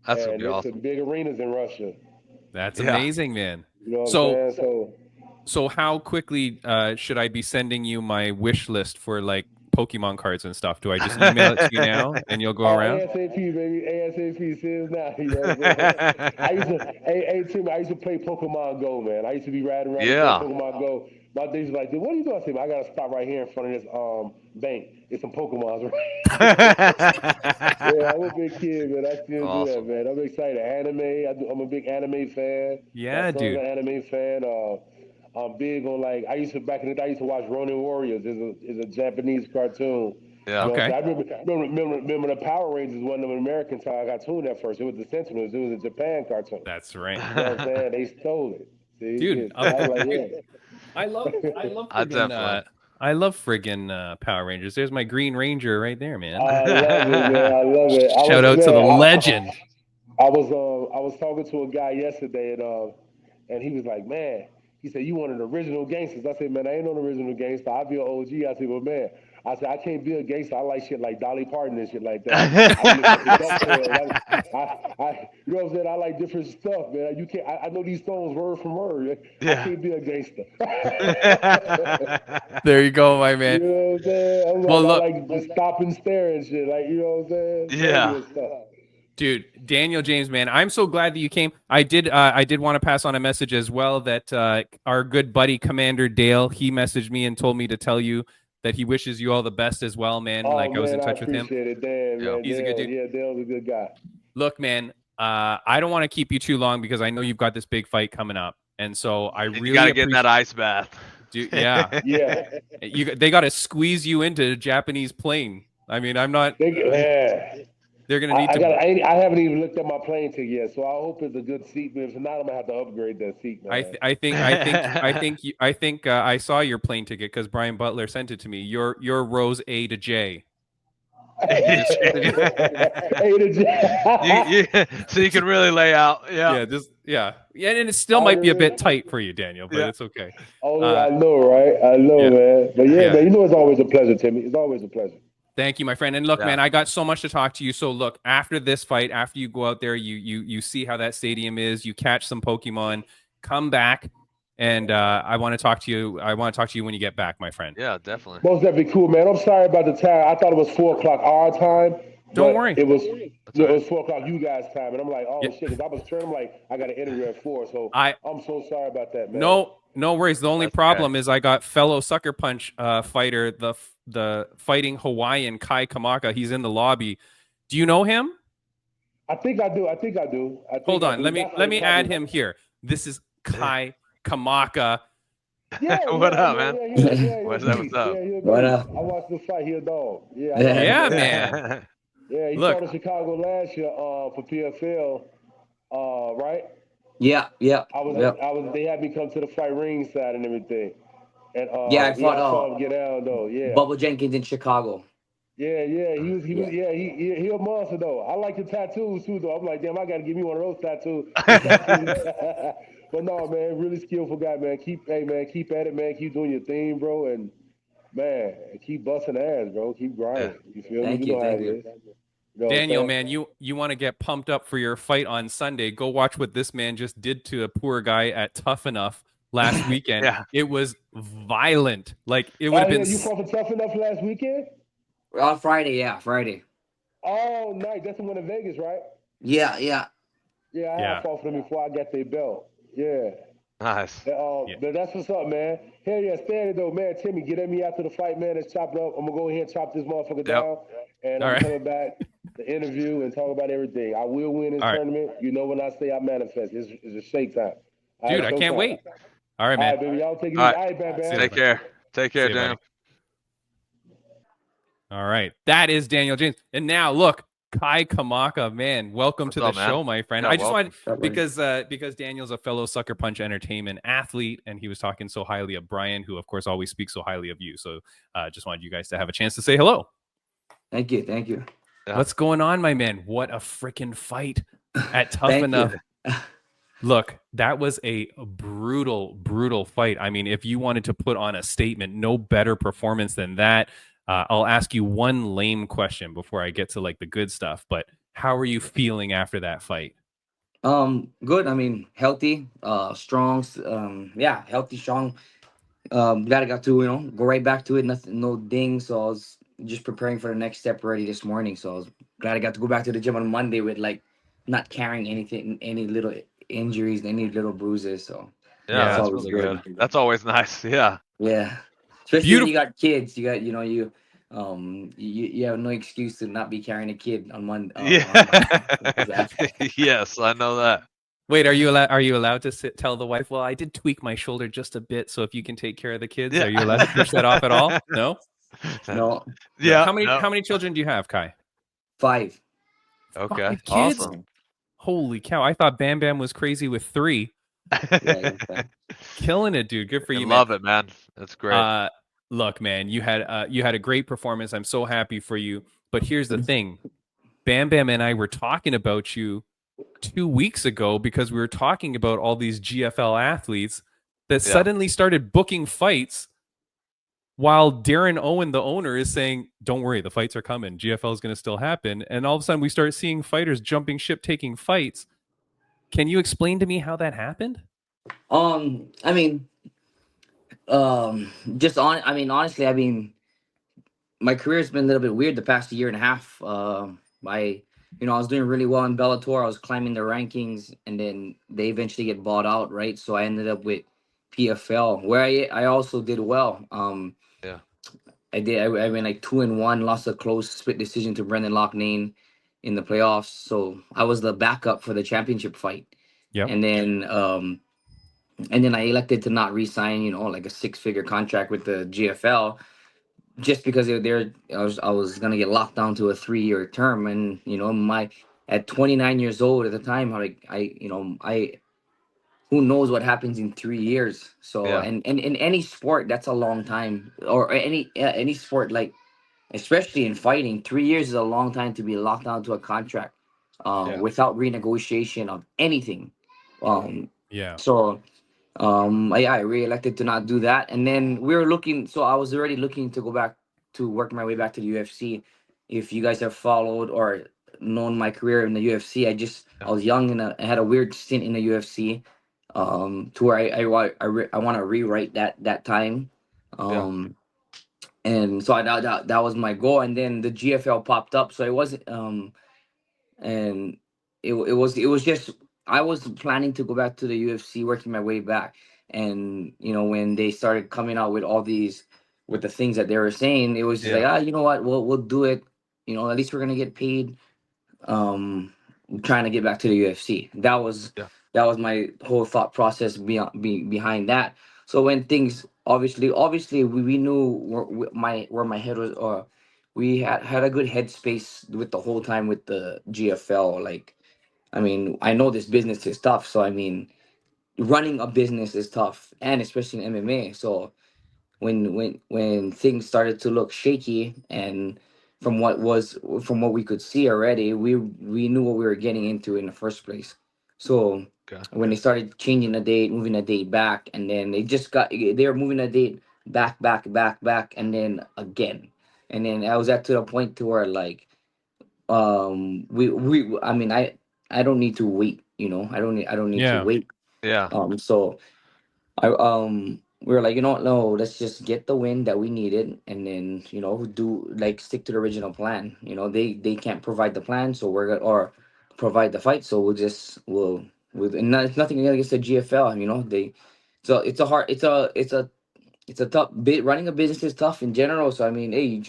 That's gonna be awesome. Some big arenas in Russia. That's amazing, man. You know what I'm saying? So how quickly should I be sending you my wish list for like Pokemon cards and stuff? Do I just email it to you now and you'll go around? ASAP, baby. ASAP, sends now. You know Tim, I used to play Pokemon Go, man. I used to be riding around Pokemon Go. My days like, what are you doing? I said, I gotta stop right here in front of this bank. It's some Pokemons. Yeah, I'm a big kid, man. I still do that, man. I'm excited. Anime. I'm a big anime fan. Yeah, dude. I'm an anime fan. I'm big on I used to back in the day. I used to watch Ronin Warriors. It's a Japanese cartoon. Yeah. Okay. So I remember the Power Rangers wasn't an American cartoon at first. It was the Sentinels. It was a Japan cartoon. That's right. You know what I'm saying? They stole it. See? Dude, I love friggin' Power Rangers. There's my Green Ranger right there, man. I love it. Shout out to the legend. I was talking to a guy yesterday, and he was like, man, he said, you one of the original gangsters. I said, man, I ain't no original gangster. I'll be an OG. I said, well, man, I can't be a gangster. I like shit like Dolly Parton and shit like that. You know what I'm saying? I like different stuff, man. You can't. I know these songs word from word. I can't be a gangster. There you go, my man. You know what I'm saying? I like just stop and stare and shit. Like, you know what I'm saying? Yeah. Dude, Daniel James, man, I'm so glad that you came. I did want to pass on a message as well that our good buddy Commander Dale, he messaged me and told me to tell you that he wishes you all the best as well, man. I was in touch with him. It, Dan, man. He's a good dude. Yeah, Dale's a good guy. Look, man, I don't want to keep you too long because I know you've got this big fight coming up, and so I really gotta get in that ice bath. Dude, yeah. They got to squeeze you into a Japanese plane. I mean, I'm not. They're gonna need to. I haven't even looked at my plane ticket yet, so I hope it's a good seat. But if not, I'm gonna have to upgrade that seat, man. I think I saw your plane ticket because Brian Butler sent it to me. Your rows A to J. A to J. So you can really lay out. Yeah, and it still might be a bit tight for you, Daniel, but it's okay. I know, right? I know, man. But man, you know, it's always a pleasure, Timmy. It's always a pleasure. Thank you, my friend. And look, man, I got so much to talk to you. So look, after this fight, after you go out there, you see how that stadium is, you catch some Pokemon, come back, and I want to talk to you. I want to talk to you when you get back, my friend. Yeah, definitely. Most definitely cool, man. I'm sorry about the time. I thought it was 4:00 our time. Don't worry. It was 4:00 you guys' time, and I'm like, oh shit. Because I was turning, I'm like, I got an interview at 4, so I'm so sorry about that, man. No worries. The only problem is I got fellow Sucker Punch fighter, the Fighting Hawaiian Kai Kamaka. He's in the lobby. Do you know him? I think I do. Hold on. Let me add him here. This is Kai Kamaka. What up, man? What's up? What up? I watched the fight. He a dog. Yeah, man. Yeah, he fought in Chicago last year for PFL, right? Yeah. I was. They had me come to the fight ringside and everything. And I fought him get down though. Yeah. Bubba Jenkins in Chicago. Yeah. He a monster though. I like the tattoos too though. I'm like, damn, I gotta give me one of those tattoos. But no, man, really skillful guy, man. Keep at it, man. Keep doing your thing, bro. And Man, keep busting ass, bro. Keep grinding. You feel me? Thank You you, know how thank it you. is. You know Daniel, what I'm man, you want to get pumped up for your fight on Sunday? Go watch what this man just did to a poor guy at Tough Enough last weekend. Yeah. It was violent. Like it would Oh have yeah, been. you fought for Tough Enough last weekend? On Friday, yeah, Friday. Oh, nice. That's the one in Vegas, right? Yeah, yeah. Yeah, I Yeah. fought for them before I got their belt. Yeah. Nice. Yeah. But that's what's up, man. Hell yeah, stay though, man. Timmy, get at me after the fight, man. Let's chop it up. I'm gonna go ahead and chop this motherfucker Yep. down, and All I'm right. coming back to interview and talk about everything. I will win this All right. tournament. You know when I say I manifest, it's a shake time. All Dude, right, I can't showtime. wait. All right, All man. right, baby, y'all take it easy. All right. All right, bam, See bam. you, Take care. Take care, See you, buddy. Daniel. All right. That is Daniel James. And now look, Kai Kamaka, man, welcome What's to the up, man? show, my friend. Yeah, I just wanted welcome. because Daniel's a fellow Sucker Punch Entertainment athlete, and he was talking so highly of Brian, who of course always speaks so highly of you. So just wanted you guys to have a chance to say hello. Thank you, thank you. Yeah. What's going on, my man? What a freaking fight at Tough Thank Enough. you. Look, that was a brutal, brutal fight. I mean, if you wanted to put on a statement, no better performance than that. I'll ask you one lame question before I get to like the good stuff. But how are you feeling after that fight? Good. I mean, healthy, strong. Yeah, healthy, strong. Glad I got to go right back to it. Nothing, no ding. So I was just preparing for the next step already this morning. So I was glad I got to go back to the gym on Monday with like not carrying anything, any little injuries, any little bruises. So Yeah, Yeah. that's really good. That's always nice. Yeah. Yeah, especially Beautiful. when you got kids. You got you have no excuse to not be carrying a kid on Monday. Yeah. Yes, I know that. Wait, are you allowed to tell the wife? Well, I did tweak my shoulder just a bit, so if you can take care of the kids, Yeah. are you allowed to push that off at all? No. No. Yeah. How many no. how many children do you have, Kai? 5. Okay. 5 kids? Awesome. Holy cow! I thought Bam Bam was crazy with 3. Yeah, Killing it, dude. Good for you, man. Love it, man. That's great. Look, man, you had a great performance. I'm so happy for you. But here's the thing. Bam Bam and I were talking about you 2 weeks ago because we were talking about all these GFL athletes that suddenly started booking fights while Darren Owen, the owner, is saying, don't worry, the fights are coming. GFL is going to still happen. And all of a sudden we start seeing fighters jumping ship, taking fights. Can you explain to me how that happened? I mean, honestly, I mean, my career's been a little bit weird the past year and a half. I was doing really well in Bellator. I was climbing the rankings, and then they eventually get bought out, right? So I ended up with PFL, where I also did well. Yeah. I went like 2-1, lost a close split decision to Brendan Loughnane in the playoffs. So I was the backup for the championship fight. Yeah. And then I elected to not re-sign, like a 6-figure contract with the GFL, just because I was gonna get locked down to a 3-year term. And at 29 years old at the time, I who knows what happens in 3 years. So and in any sport, that's a long time, or any sport, like especially in fighting, 3 years is a long time to be locked down to a contract without renegotiation of anything. So I re-elected to not do that. And then I was already looking to go back to work my way back to the UFC. If you guys have followed or known my career in the UFC, I was young and I had a weird stint in the UFC, to where I want to rewrite that time. And so that was my goal. And then the GFL popped up, so it wasn't and it was just, I was planning to go back to the UFC, working my way back. And when they started coming out with all these, with the things that they were saying, it was just like, you know what, we'll do it. At least we're gonna get paid. Trying to get back to the UFC. That was my whole thought process behind that. So when things, obviously we knew where my head was, or we had a good headspace with the whole time with the GFL. Like, I mean, I know this business is tough. So I mean, running a business is tough, and especially in MMA. So when things started to look shaky, and from what we could see already, we knew what we were getting into in the first place. So when they started changing the date, moving the date back, and then they were moving the date back, and then again. And then I was at to the point to where like we I mean I don't need to wait, I don't need to Yeah. wait. Yeah. So we were like, no, let's just get the win that we needed, and then do like stick to the original plan. They can't provide the plan, so we're gonna or provide the fight, so we'll and it's nothing against the GFL. So it's a hard it's a tough bit. Running a business is tough in general. So I mean, hey,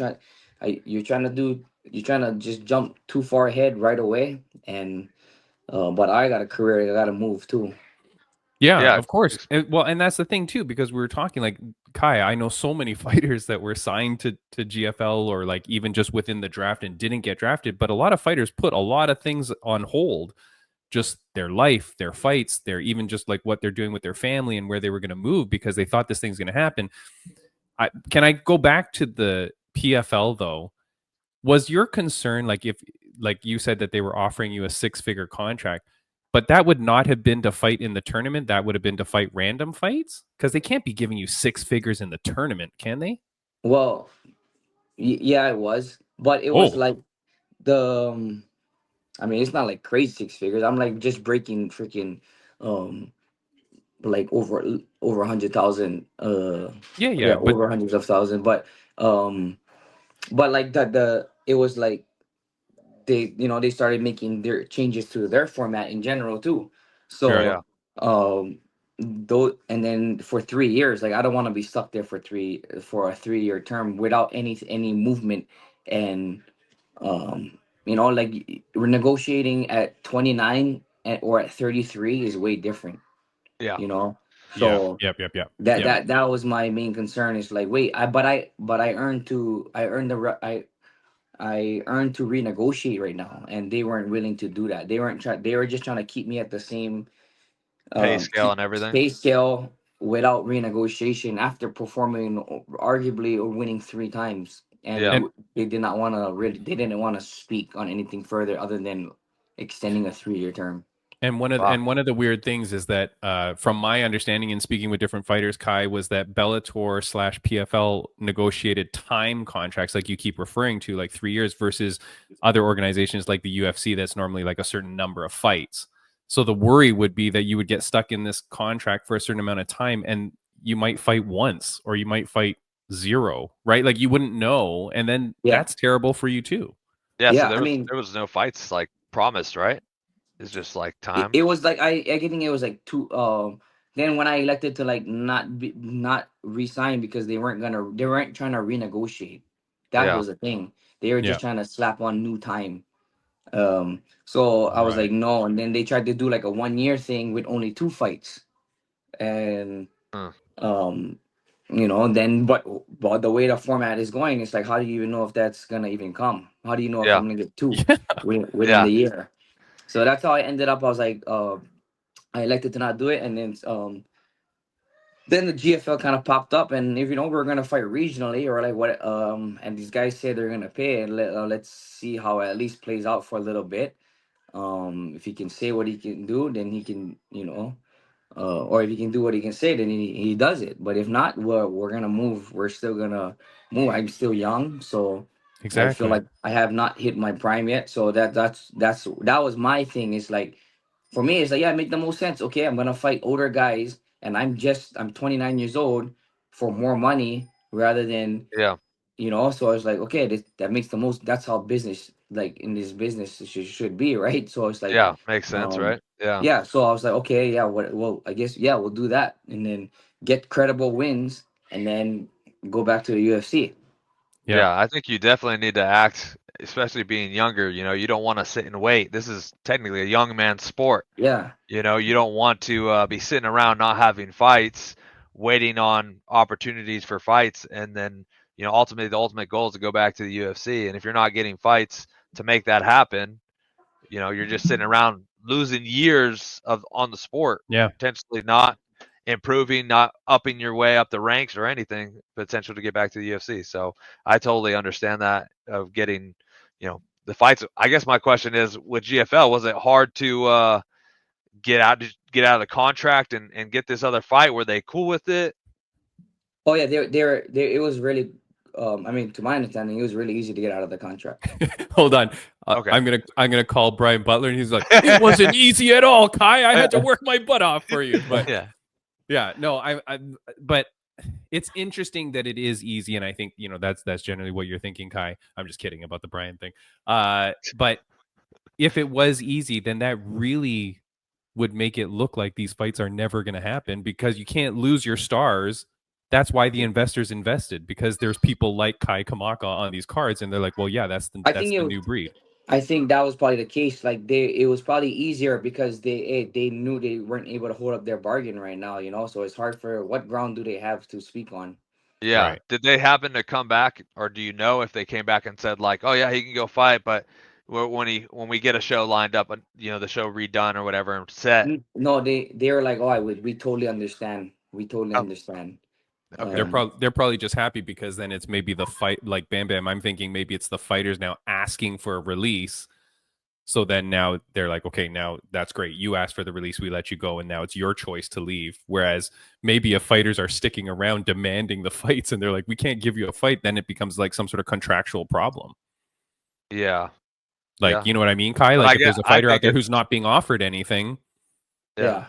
you're trying to just jump too far ahead right away, and but I got a career, I got to move too. Yeah, Yeah. of course. And that's the thing too, because we were talking like Kai, I know so many fighters that were signed to GFL or like even just within the draft and didn't get drafted, but a lot of fighters put a lot of things on hold, just their life, their fights, their even just like what they're doing with their family and where they were going to move because they thought this thing's going to happen. Can I go back to the PFL though? Was your concern like if like you said that they were offering you a 6-figure contract, but that would not have been to fight in the tournament, that would have been to fight random fights? Because they can't be giving you 6 figures in the tournament, can they? Well, yeah, it was, but it was Oh, like the I mean, it's not like crazy 6 figures. I'm like just breaking freaking um like over 100,000 yeah, yeah, yeah, but over hundreds of thousand, um but like the it was like they started making their changes to their format in general too. right. Yeah. So though, and then for 3 years, like I don't want to be stuck there for a 3-year term without any movement. And like we're negotiating at 29 or at 33 is way different, Yeah. you know Yeah, so yep. that Yep. that was my main concern, is like, wait, I earned I earned to renegotiate right now, and they weren't willing to do that. They were just trying to keep me at the same Pay scale and everything. pay scale without renegotiation after performing arguably or winning 3 times. And Yeah. And they didn't want to speak on anything further other than extending a 3-year term. Wow. one of the weird things is that, from my understanding and speaking with different fighters, Kai, was that Bellator slash PFL negotiated time contracts, like you keep referring to, like 3 years, versus other organizations like the UFC, that's normally like a certain number of fights. So the worry would be that you would get stuck in this contract for a certain amount of time, and you might fight once or you might fight zero, right? Like you wouldn't know, and then Yeah, that's terrible for you too. Yeah. So yeah. there I was mean, there was no fights like promised, right? It's just like time. it was like I think it was like two. Then when I elected to like not resign because they weren't trying to renegotiate. That Yeah. was the thing. They were Yeah. just trying to slap on new time. So I was like, Right. no, and then they tried to do like a 1-year thing with only 2 fights, and Huh. um, then but the way the format is going, it's like, how do you even know if that's gonna even come? How do you know if Yeah. I'm gonna get two Yeah. within Yeah. the year? So that's how I ended up. I was like, I elected to not do it, and then the GFL kind of popped up, and if we're gonna fight regionally or like what, and these guys say they're gonna pay, and let's see how it at least plays out for a little bit. If he can say what he can do, then he can, or if he can do what he can say, then he does it. But if not, we're gonna move. We're still gonna move. I'm still young, so I feel Exactly. like I have not hit my prime yet. So that was my thing. Is like, for me, it's like, yeah, make the most sense. Okay, I'm gonna fight older guys, and I'm 29 years old for more money rather than, Yeah. so I was like, okay, that makes the most. That's how business, like in this business, should be, right? So it's like, Yeah. Makes sense, um, right? Yeah. yeah. So I was like, okay, yeah, well, I guess, yeah, we'll do that, and then get credible wins, and then go back to the UFC. Yeah. Yeah. I think you definitely need to act, especially being younger. You don't want to sit and wait. This is technically a young man's sport. Yeah, You don't want to be sitting around not having fights, waiting on opportunities for fights, and then ultimately the ultimate goal is to go back to the UFC. And if you're not getting fights to make that happen, you're just sitting around losing years of on the sport, Yeah. potentially not improving, not upping your way up the ranks or anything, potential to get back to the UFC. So I totally understand that of getting, the fights. I guess my question is, with GFL, was it hard to get out of the contract and get this other fight? Were they cool with it? Oh yeah, they. It was really. I mean, to my understanding, it was really easy to get out of the contract. Hold on. Okay. I'm gonna call Brian Butler, and he's like, "It wasn't easy at all, Kai. I had to work my butt off for you." But yeah, no, but it's interesting that it is easy, and I think that's generally what you're thinking, Kai. I'm just kidding about the Brian thing. But if it was easy, then that really would make it look like these fights are never going to happen because you can't lose your stars. That's why the investors invested, because there's people like Kai Kamaka on these cards, and they're like, well, yeah, that's the new breed. I think that was probably the case. Like it was probably easier because they knew they weren't able to hold up their bargain right now. So it's hard for what ground do they have to speak on? Yeah. Right. Did they happen to come back, or do you know if they came back and said like, oh yeah, he can go fight, but when we get a show lined up, the show redone or whatever and set? No, they were like, oh, we totally understand. We totally understand. Okay. They're probably just happy because then it's maybe the fight, like Bam Bam. I'm thinking maybe it's the fighters now asking for a release. So then now they're like, okay, now that's great. You asked for the release, we let you go, and now it's your choice to leave. Whereas maybe if fighters are sticking around demanding the fights and they're like, we can't give you a fight, then it becomes like some sort of contractual problem. Yeah. Like, you know what I mean, Kai? Like if there's a fighter out there who's not being offered anything. Yeah.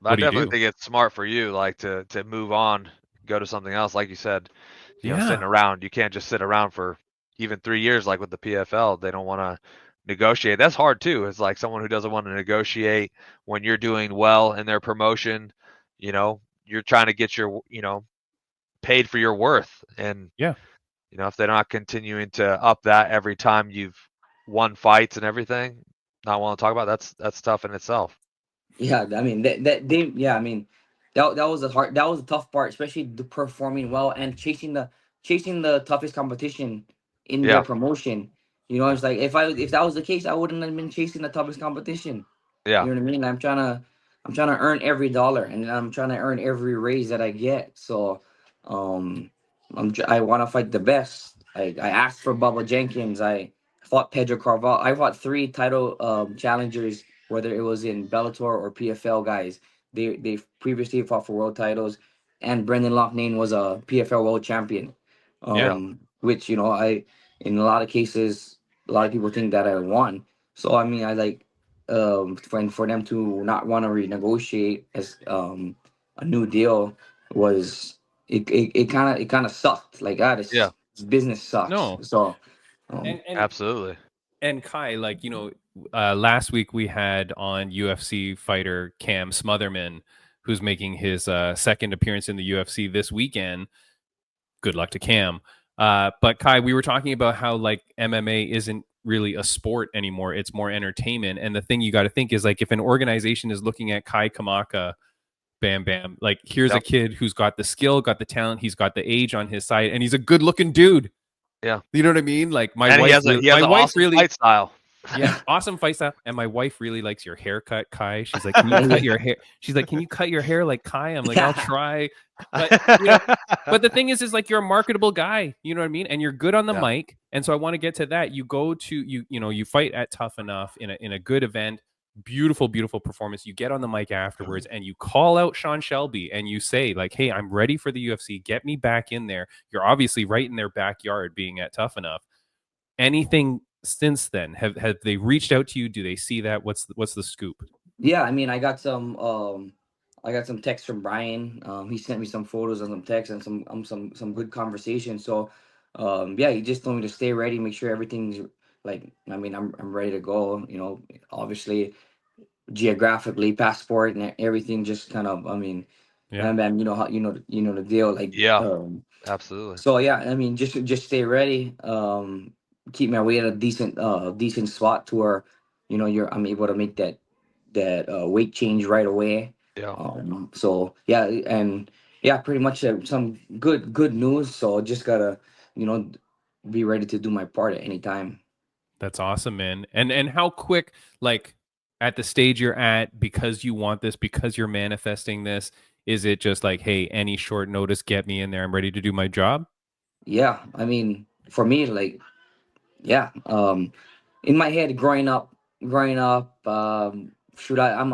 But I definitely think it's smart for you, like to move on, go to something else. Like you said, sitting around, you can't just sit around for even 3 years, like with the PFL. They don't want to negotiate. That's hard too. It's like someone who doesn't want to negotiate when you're doing well in their promotion. You're trying to get your, paid for your worth. And, if they're not continuing to up that every time you've won fights and everything, not want to talk about, that's tough in itself. Yeah, I mean I mean that was the tough part, especially the performing well and chasing the toughest competition in their promotion. It's like if that was the case, I wouldn't have been chasing the toughest competition. Yeah. You know what I mean? I'm trying to earn every dollar, and I'm trying to earn every raise that I get. So, I want to fight the best. I asked for Bubba Jenkins. I fought Pedro Carvalho. I fought 3 title challengers, whether it was in Bellator or PFL guys. They previously fought for world titles, and Brendan Loughnane was a PFL world champion. Which I in a lot of cases, a lot of people think that I won. So I mean, I like for them to not want to renegotiate as a new deal was it kind of sucked. Like this business sucks. No. So and absolutely. And Kai, like last week we had on UFC fighter Cam Smotherman, who's making his second appearance in the UFC this weekend. Good luck to Cam. But Kai, we were talking about how like MMA isn't really a sport anymore. It's more entertainment. And the thing you got to think is like if an organization is looking at Kai Kamaka, Bam Bam, like here's a kid who's got the skill, got the talent, he's got the age on his side, and he's a good looking dude. Yeah. You know what I mean? Like my and wife, he has my wife awesome really fight style. Yeah, awesome fight style. And my wife really likes your haircut, Kai. She's like, can you cut your hair? She's like, can you cut your hair like Kai? I'm like, I'll try. But but the thing is like you're a marketable guy. You know what I mean? And you're good on the mic. And so I want to get to that. You go to you fight at Tough Enough in a good event. Beautiful, beautiful performance. You get on the mic afterwards and you call out Sean Shelby and you say like, hey, I'm ready for the UFC. Get me back in there. You're obviously right in their backyard being at Tough Enough. Anything since then? Have they reached out to you? Do they see that? What's the scoop? Yeah, I mean, I got some texts from Brian. He sent me some photos and some texts and some good conversation. So yeah, he just told me to stay ready, make sure everything's like, I mean, I'm ready to go, obviously geographically, passport and everything, just kind of, I mean, bam, how the deal, like absolutely. So yeah, I mean, just stay ready, keep my weight at a decent spot to where I'm able to make that weight change right away. So yeah, and yeah, pretty much some good news. So just gotta be ready to do my part at any time. That's awesome, man. And how quick, like at the stage you're at, because you want this, because you're manifesting this, is it just like, hey, any short notice, get me in there, I'm ready to do my job? Yeah, I mean, for me, like, yeah, in my head, growing up, shoot, I'm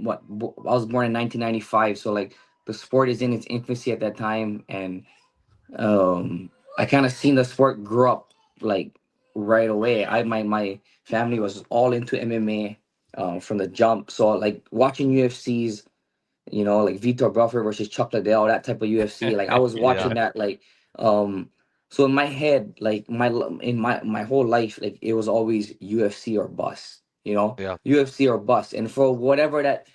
what I was born in 1995, so like the sport is in its infancy at that time, and I kind of seen the sport grow up like right away. My family was all into MMA from the jump, so like watching UFCs, like Vitor Belfort versus Chuck Liddell, that type of UFC. Like I was Yeah. watching that, like, um, so in my head, like in my whole life, like it was always UFC or bust, Yeah. UFC or bust, and for whatever that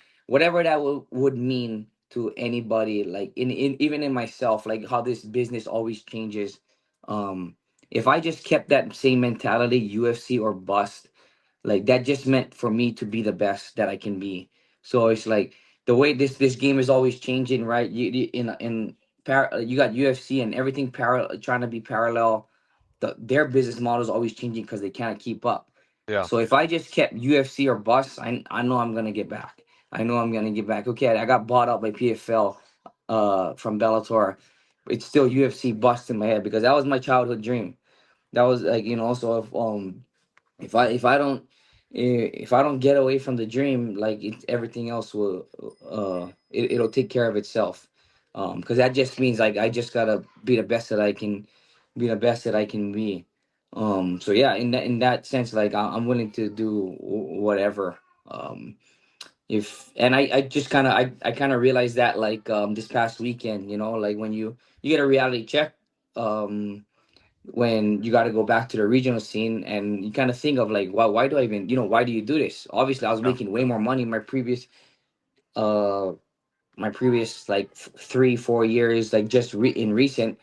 would mean to anybody, like even in myself, like how this business always changes. Um, if I just kept that same mentality, UFC or bust, like that just meant for me to be the best that I can be. So it's like the way this game is always changing, right? You got UFC and everything parallel, trying to be parallel. Their business model is always changing because they can't keep up. Yeah. So if I just kept UFC or bust, I know I'm gonna get back. I know I'm gonna get back. Okay, I got bought out by PFL from Bellator. It's still UFC bust in my head because that was my childhood dream. That was like, so if I don't get away from the dream, like everything else will it'll take care of itself. Because that just means like I just gotta be the best that I can be, the best that I can be. So yeah, in that sense, like I'm willing to do whatever. If and I just kind of I kind of realized that, like, this past weekend, like when you get a reality check, um when you got to go back to the regional scene, and you kind of think of like, why do I even, why do you do this? Obviously I was Yeah. making way more money in uh my previous like 3-4 years, like just in recent.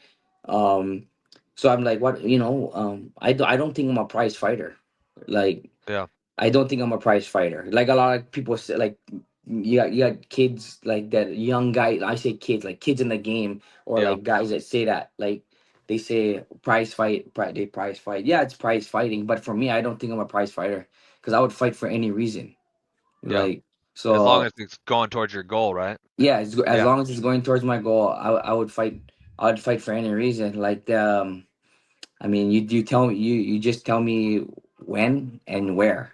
um so I'm like, what, I don't think I'm a prize fighter. Like, Yeah. I don't think I'm a prize fighter. Like a lot of people say, like you got kids like that, young guy. I say kids, like kids in the game, or Yeah. like guys that say that, like they say prize fight, they prize fight. Yeah, it's prize fighting, but for me, I don't think I'm a prize fighter because I would fight for any reason. Yeah. Like, As long so as it's going towards your goal, right? yeah, as Yeah. long as it's going towards my goal, I would fight. I would fight for any reason. Like, I mean, you tell me, you just tell me when and where.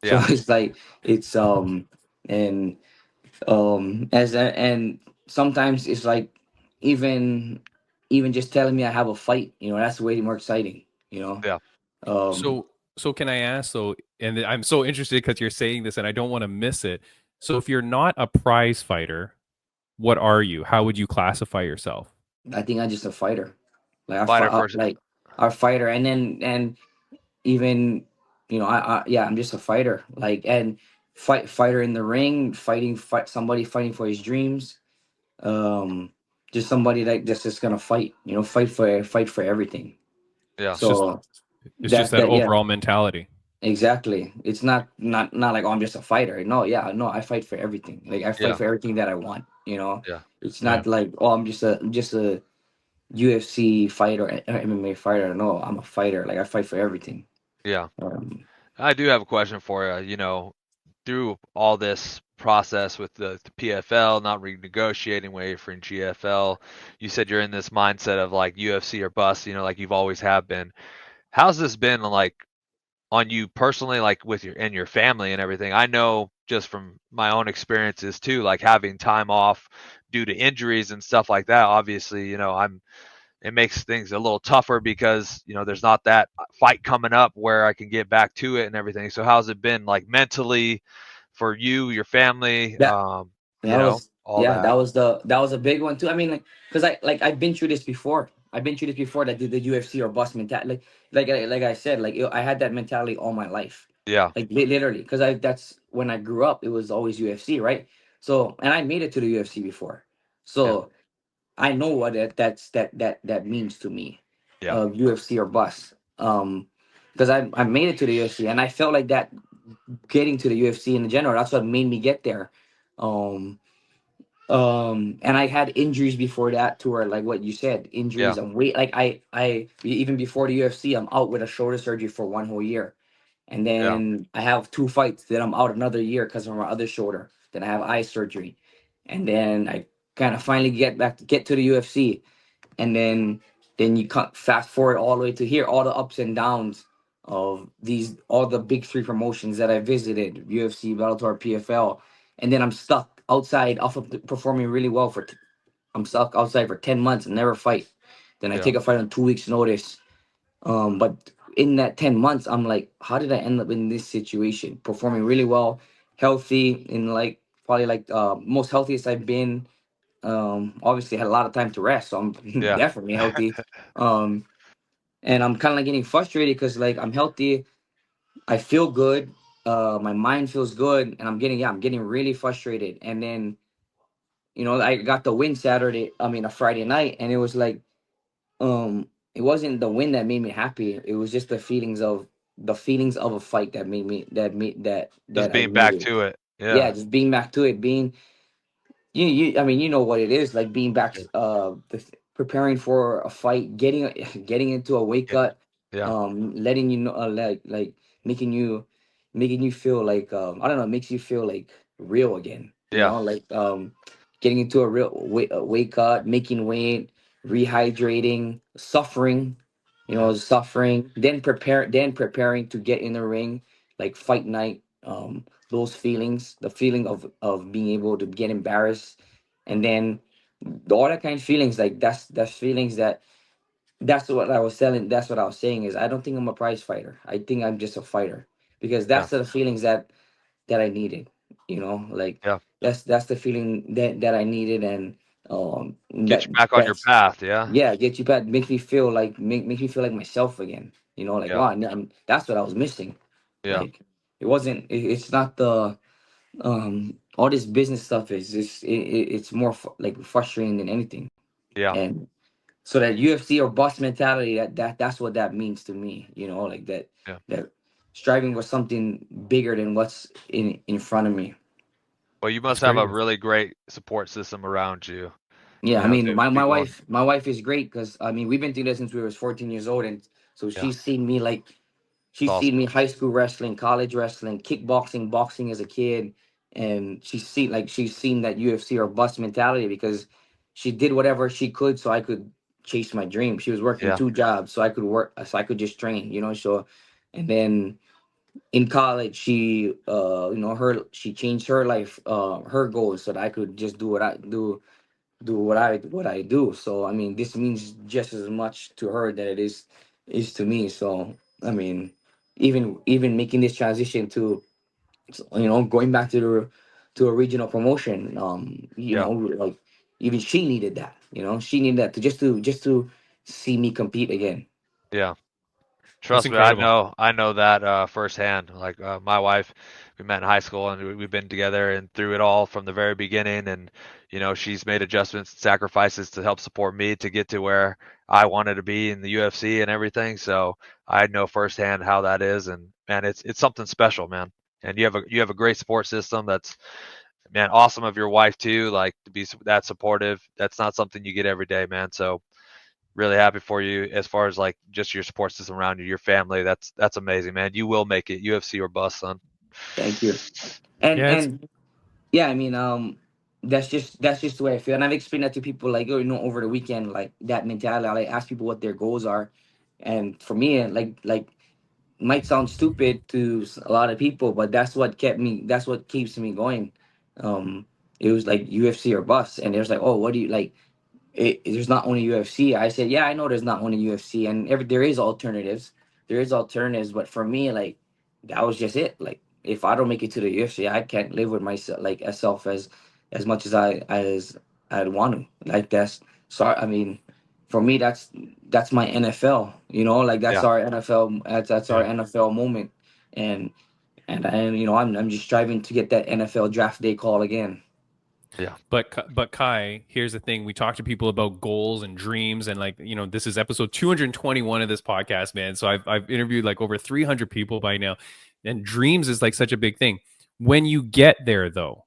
So Yeah. it's like it's and and sometimes it's like even even just telling me I have a fight, that's way more exciting, Yeah. um So can I ask though, and I'm so interested because you're saying this and I don't want to miss it. So if you're not a prize fighter, what are you? How would you classify yourself? I think I'm just a fighter. Like Fighter first. like a fighter, and even, yeah, I'm just a fighter, like, and fighter in the ring, somebody fighting for his dreams. um just somebody that just gonna fight, fight for everything. Yeah. It's just So it's just that's that that, yeah. overall mentality. Exactly. It's not like, oh, I'm just a fighter. No, yeah, no, I fight for everything. Like I fight Yeah. for everything that I want. Yeah. It's Yeah. not like, oh, I'm just a UFC fighter, MMA fighter. No, I'm a fighter. Like I fight for everything. Yeah. Um, I do have a question for you. Through all this process with the PFL not renegotiating, waiting for GFL, you said you're in this mindset of like UFC or bust, like you've always have been. How's this been like on you personally, like with your family and everything? I know just from my own experiences too, like having time off due to injuries and stuff like that. Obviously, it makes things a little tougher because there's not that fight coming up where I can get back to it and everything. So how's it been like mentally for you, your family, that that was all yeah, that? that was a big one too. I mean, like, because I've been through this before. I've been through this before. That the UFC or bust mentality. Like I said, like I had that mentality all my life. Yeah. Like literally, because I that's when I grew up. It was always UFC, right? So, and I made it to the UFC before. Yeah. So I know what that means to me, Yeah. UFC or bust. Because I made it to the UFC, and I felt like that getting to the UFC in general. That's what made me get there. Um, and I had injuries before that too, or like what you said, Yeah. injuries. I'm wait, like I even before the UFC, I'm out with a shoulder surgery for 1 whole year, and Yeah. then I have 2 fights. Then I'm out another year because of my other shoulder. Then I have eye surgery, and then I kind of finally get to the UFC, and then you cut fast forward all the way to here, all the ups and downs of all the big three promotions that I visited, UFC, Bellator, PFL, and then I'm stuck outside off of performing really well for I'm stuck outside for 10 months and never fight. Then I Yeah. take a fight on 2 weeks notice. But in that 10 months, I'm like, how did I end up in this situation? Performing really well, healthy, in like probably like most healthiest I've been. Obviously had a lot of time to rest, so I'm Yeah. definitely healthy. Um, and I'm kind of like getting frustrated because like I'm healthy, I feel good, my mind feels good, and I'm getting really frustrated. And then I got the win Saturday, I mean a Friday night, and it was like it wasn't the win that made me happy. It was just the feelings of a fight that made me Just that I being back needed. to it. Yeah, Yeah. just being back to it, being I mean, you know what it is like being back, Yeah. preparing for a fight, getting getting into a weight Yeah. cut, Yeah. letting you know, like making you feel like, I don't know, makes you feel like real again. Yeah. Like getting into a real weight cut, making weight, rehydrating, suffering, Yeah. suffering, then preparing to get in the ring, like fight night. Those feelings, the feeling of being able to get embarrassed, and then all that kind of feelings, like that's feelings that's what I was telling. That's what I was saying is I don't think I'm a prize fighter. I think I'm just a fighter, because Yeah. that's the feelings that I needed. Like Yeah. that's the feeling that I needed, and Get that you back on your that's path. Yeah. yeah, get you back, make me feel like make me feel like myself again. Like Yeah. wow, that's what I was missing. Yeah. Like it's not the all this business stuff it's more like frustrating than anything. Yeah. And so that UFC or bust mentality, that's what that means to me, like Yeah. that striving for something bigger than what's in front of me. Well, you That's must have great. a really great support system around you, Yeah, I mean, to my be going. wife is great, because I mean we've been together since we was 14 years old, and so Yeah. she's seen me like It's she's seen awesome. me high school wrestling, college wrestling, kickboxing, boxing as a kid, and she's seen that UFC or bust mentality, because she did whatever she could so I could chase my dream. She was working Yeah. 2 jobs so I could just train, so. And then in college she she changed her life, her goals, so that I could just do what I do. So I mean, this means just as much to her that it is to me. So I mean, even making this transition to going back to a regional promotion, Yeah. like even she needed that. She needed that to see me compete again. Yeah. That's Trust me, I incredible. know I know that firsthand. Like my wife, we met in high school and we've been together and through it all from the very beginning. And she's made adjustments and sacrifices to help support me to get to where I wanted to be in the UFC and everything. So I know firsthand how that is. And man, it's something special, man. And you have a great support system. That's, man, awesome of your wife too. Like to be that supportive. That's not something you get every day, man. So really happy for you as far as like just your support system around you, your family. That's amazing, man. You will make it. UFC or bust, son. Thank you. And Yeah, it's and yeah, I mean, that's just the way I feel, and I've explained that to people, like, over the weekend, like that mentality. I like ask people what their goals are, and for me, like might sound stupid to a lot of people, but that's what keeps me going. Um, it was like UFC or bust, and there's like, oh, what do you like? There's not only UFC. I said, yeah, I know there's not only UFC, and there is alternatives. There is alternatives, but for me, like that was just it. Like if I don't make it to the UFC, I can't live with myself like as self as much as I'd want to. Like that's sorry. I mean, for me, that's my NFL. Like that's Yeah, our NFL. That's our yeah. NFL moment, and and I'm just striving to get that NFL draft day call again. yeah, But Kai, here's the thing: we talk to people about goals and dreams, and like this is episode 221 of this podcast, man. So I've interviewed like over 300 people by now, and dreams is like such a big thing. When you get there, though,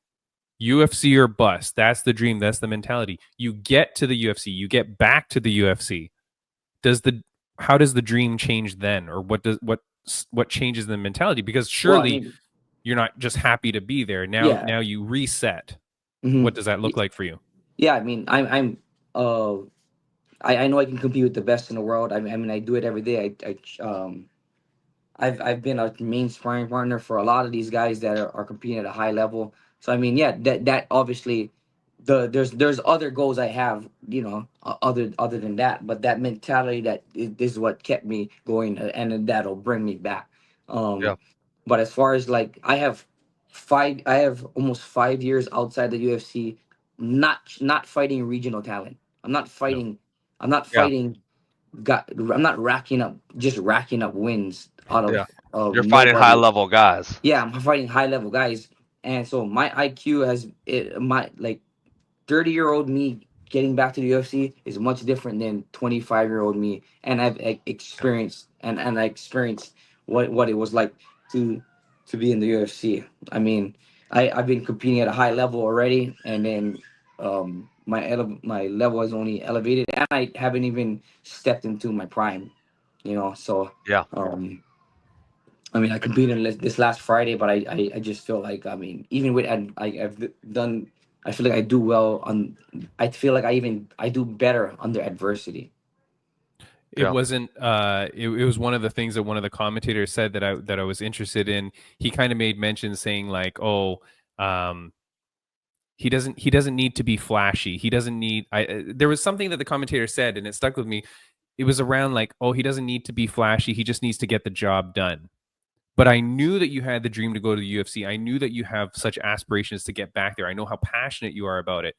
UFC or bust, that's the dream, that's the mentality. You get to the UFC, you get back to the UFC. Does the How does the dream change then, or what changes the mentality? Because Well, I surely mean, you're not just happy to be there. Now yeah. now you reset. hmm What does that look like for you? Yeah, I mean, uh, I know I can compete with the best in the world. I mean, I do it every day. I've been a main sparring partner for a lot of these guys that are competing at a high level. So I mean, yeah, that obviously there's other goals I have, other than that, but that mentality is what kept me going, and that'll bring me back. Yeah. But as far as like I have almost 5 years outside the UFC, not fighting regional talent. I'm not No. fighting. I'm not Yeah. fighting. I'm not racking up wins out Yeah. of You're fighting high nobody. level guys. Yeah, I'm fighting high level guys, and so my IQ my like 30-year-old me getting back to the UFC is much different than 25-year-old me, and I've experienced and I experienced what it was like to be in the UFC. I mean, I've been competing at a high level already, and then my level has only elevated, and I haven't even stepped into my prime. So Yeah. I mean, I competed this last Friday, but I just feel like, I mean, even with I've done, I feel like I do well on. I feel like I do better under adversity. It Yeah. wasn't it was one of the things that one of the commentators said that I was interested in. He kind of made mention saying like, oh, um he doesn't need to be flashy. He doesn't need there was something that the commentator said and it stuck with me. It was around like, oh, he doesn't need to be flashy. He just needs to get the job done. But I knew that you had the dream to go to the UFC. I knew that you have such aspirations to get back there. I know how passionate you are about it.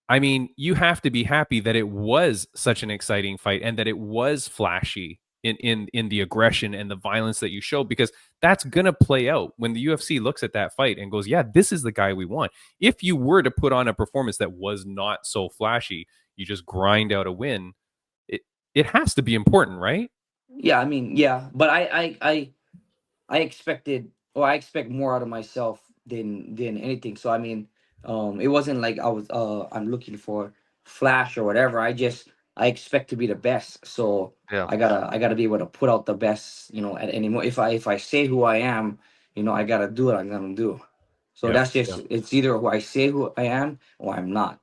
I mean, you have to be happy that it was such an exciting fight and that it was flashy in the aggression and the violence that you showed, because that's gonna play out when the UFC looks at that fight and goes, yeah, this is the guy we want. If you were to put on a performance that was not so flashy, you just grind out a win, it has to be important, right? Yeah, I mean, yeah, but I expected, or I expect more out of myself than anything. So I mean, it wasn't like I'm looking for flash or whatever. I expect to be the best. So Yeah. I gotta be able to put out the best, at any moment. If I say who I am, I gotta do what I'm gonna do. So Yeah. that's just, it's either who I say who I am or I'm not.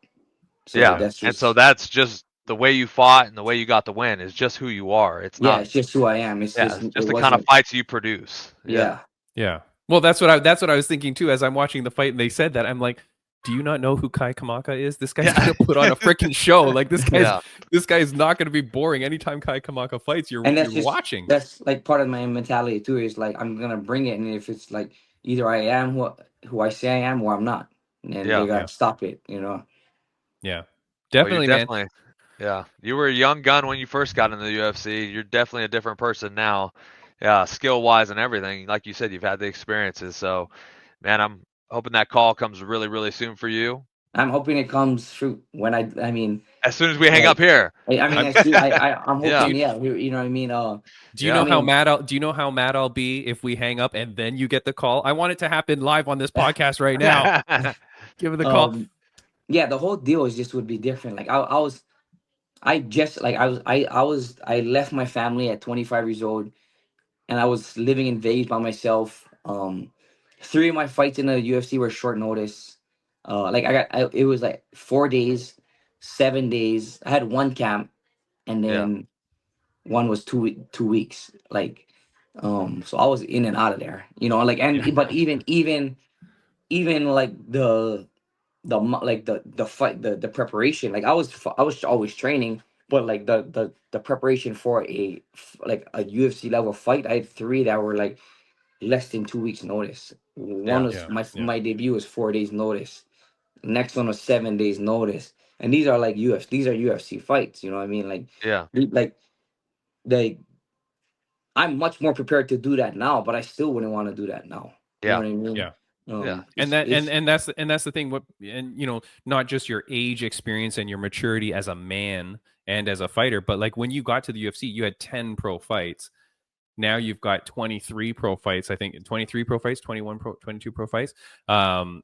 So Yeah. that's And so just, that's just the way you fought and the way you got the win is just who you are. It's yeah, not. it's just who I am. Yeah. It's It just the kind of wasn't. fights you produce. Yeah. Yeah. Yeah. Well, that's what I was thinking too as I'm watching the fight and they said that. I'm like, do you not know who Kai Kamaka is? This guy's Yeah. gonna put on a freaking show. Like this guy's Yeah. this guy's not gonna be boring. Anytime Kai Kamaka fights, you're And watching. that's like part of my mentality too, is like I'm gonna bring it, and if it's like either I am who I say I am or I'm not, and they Yeah. Yeah. gotta stop it. Yeah. Well, you Definitely, man. definitely. Yeah. You were a young gun when you first got into the UFC. You're definitely a different person now. Yeah. Skill wise and everything. Like you said, you've had the experiences. So, man, I'm hoping that call comes really, really soon for you. I'm hoping it comes through when I mean, As soon as we hang like, up here. I mean, I'm, I see, I'm Yeah. hoping, yeah, what I mean. do you Yeah. know I how mean, mad I'll be if we hang up and then you get the call? I want it to happen live on this podcast right now. Give it the call. yeah, the whole deal is just would be different. Like I just like I left my family at 25 years old, and I was living in Vegas by myself. Three of my fights in the UFC were short notice. It was like 4 days, 7 days. I had one camp, and Yeah. then one was 2 weeks. So I was in and out of there. Like, Yeah. and but even like the fight, the preparation. Like I was always training, but like the preparation for like a UFC level fight, I had three that were like less than 2 weeks notice. One Yeah. was my debut was 4 days notice. Next one was 7 days notice. And these are like these are UFC fights, you know what I mean? Yeah. Like they I'm much more prepared to do that now, but I still wouldn't want to do that now. You know Yeah. what I mean? Yeah. Yeah. And that and that's the thing. What, and not just your age, experience, and your maturity as a man and as a fighter, but like when you got to the UFC, you had 10 pro fights. Now you've got 23 pro fights. I think 23 pro fights, 22 pro fights. That's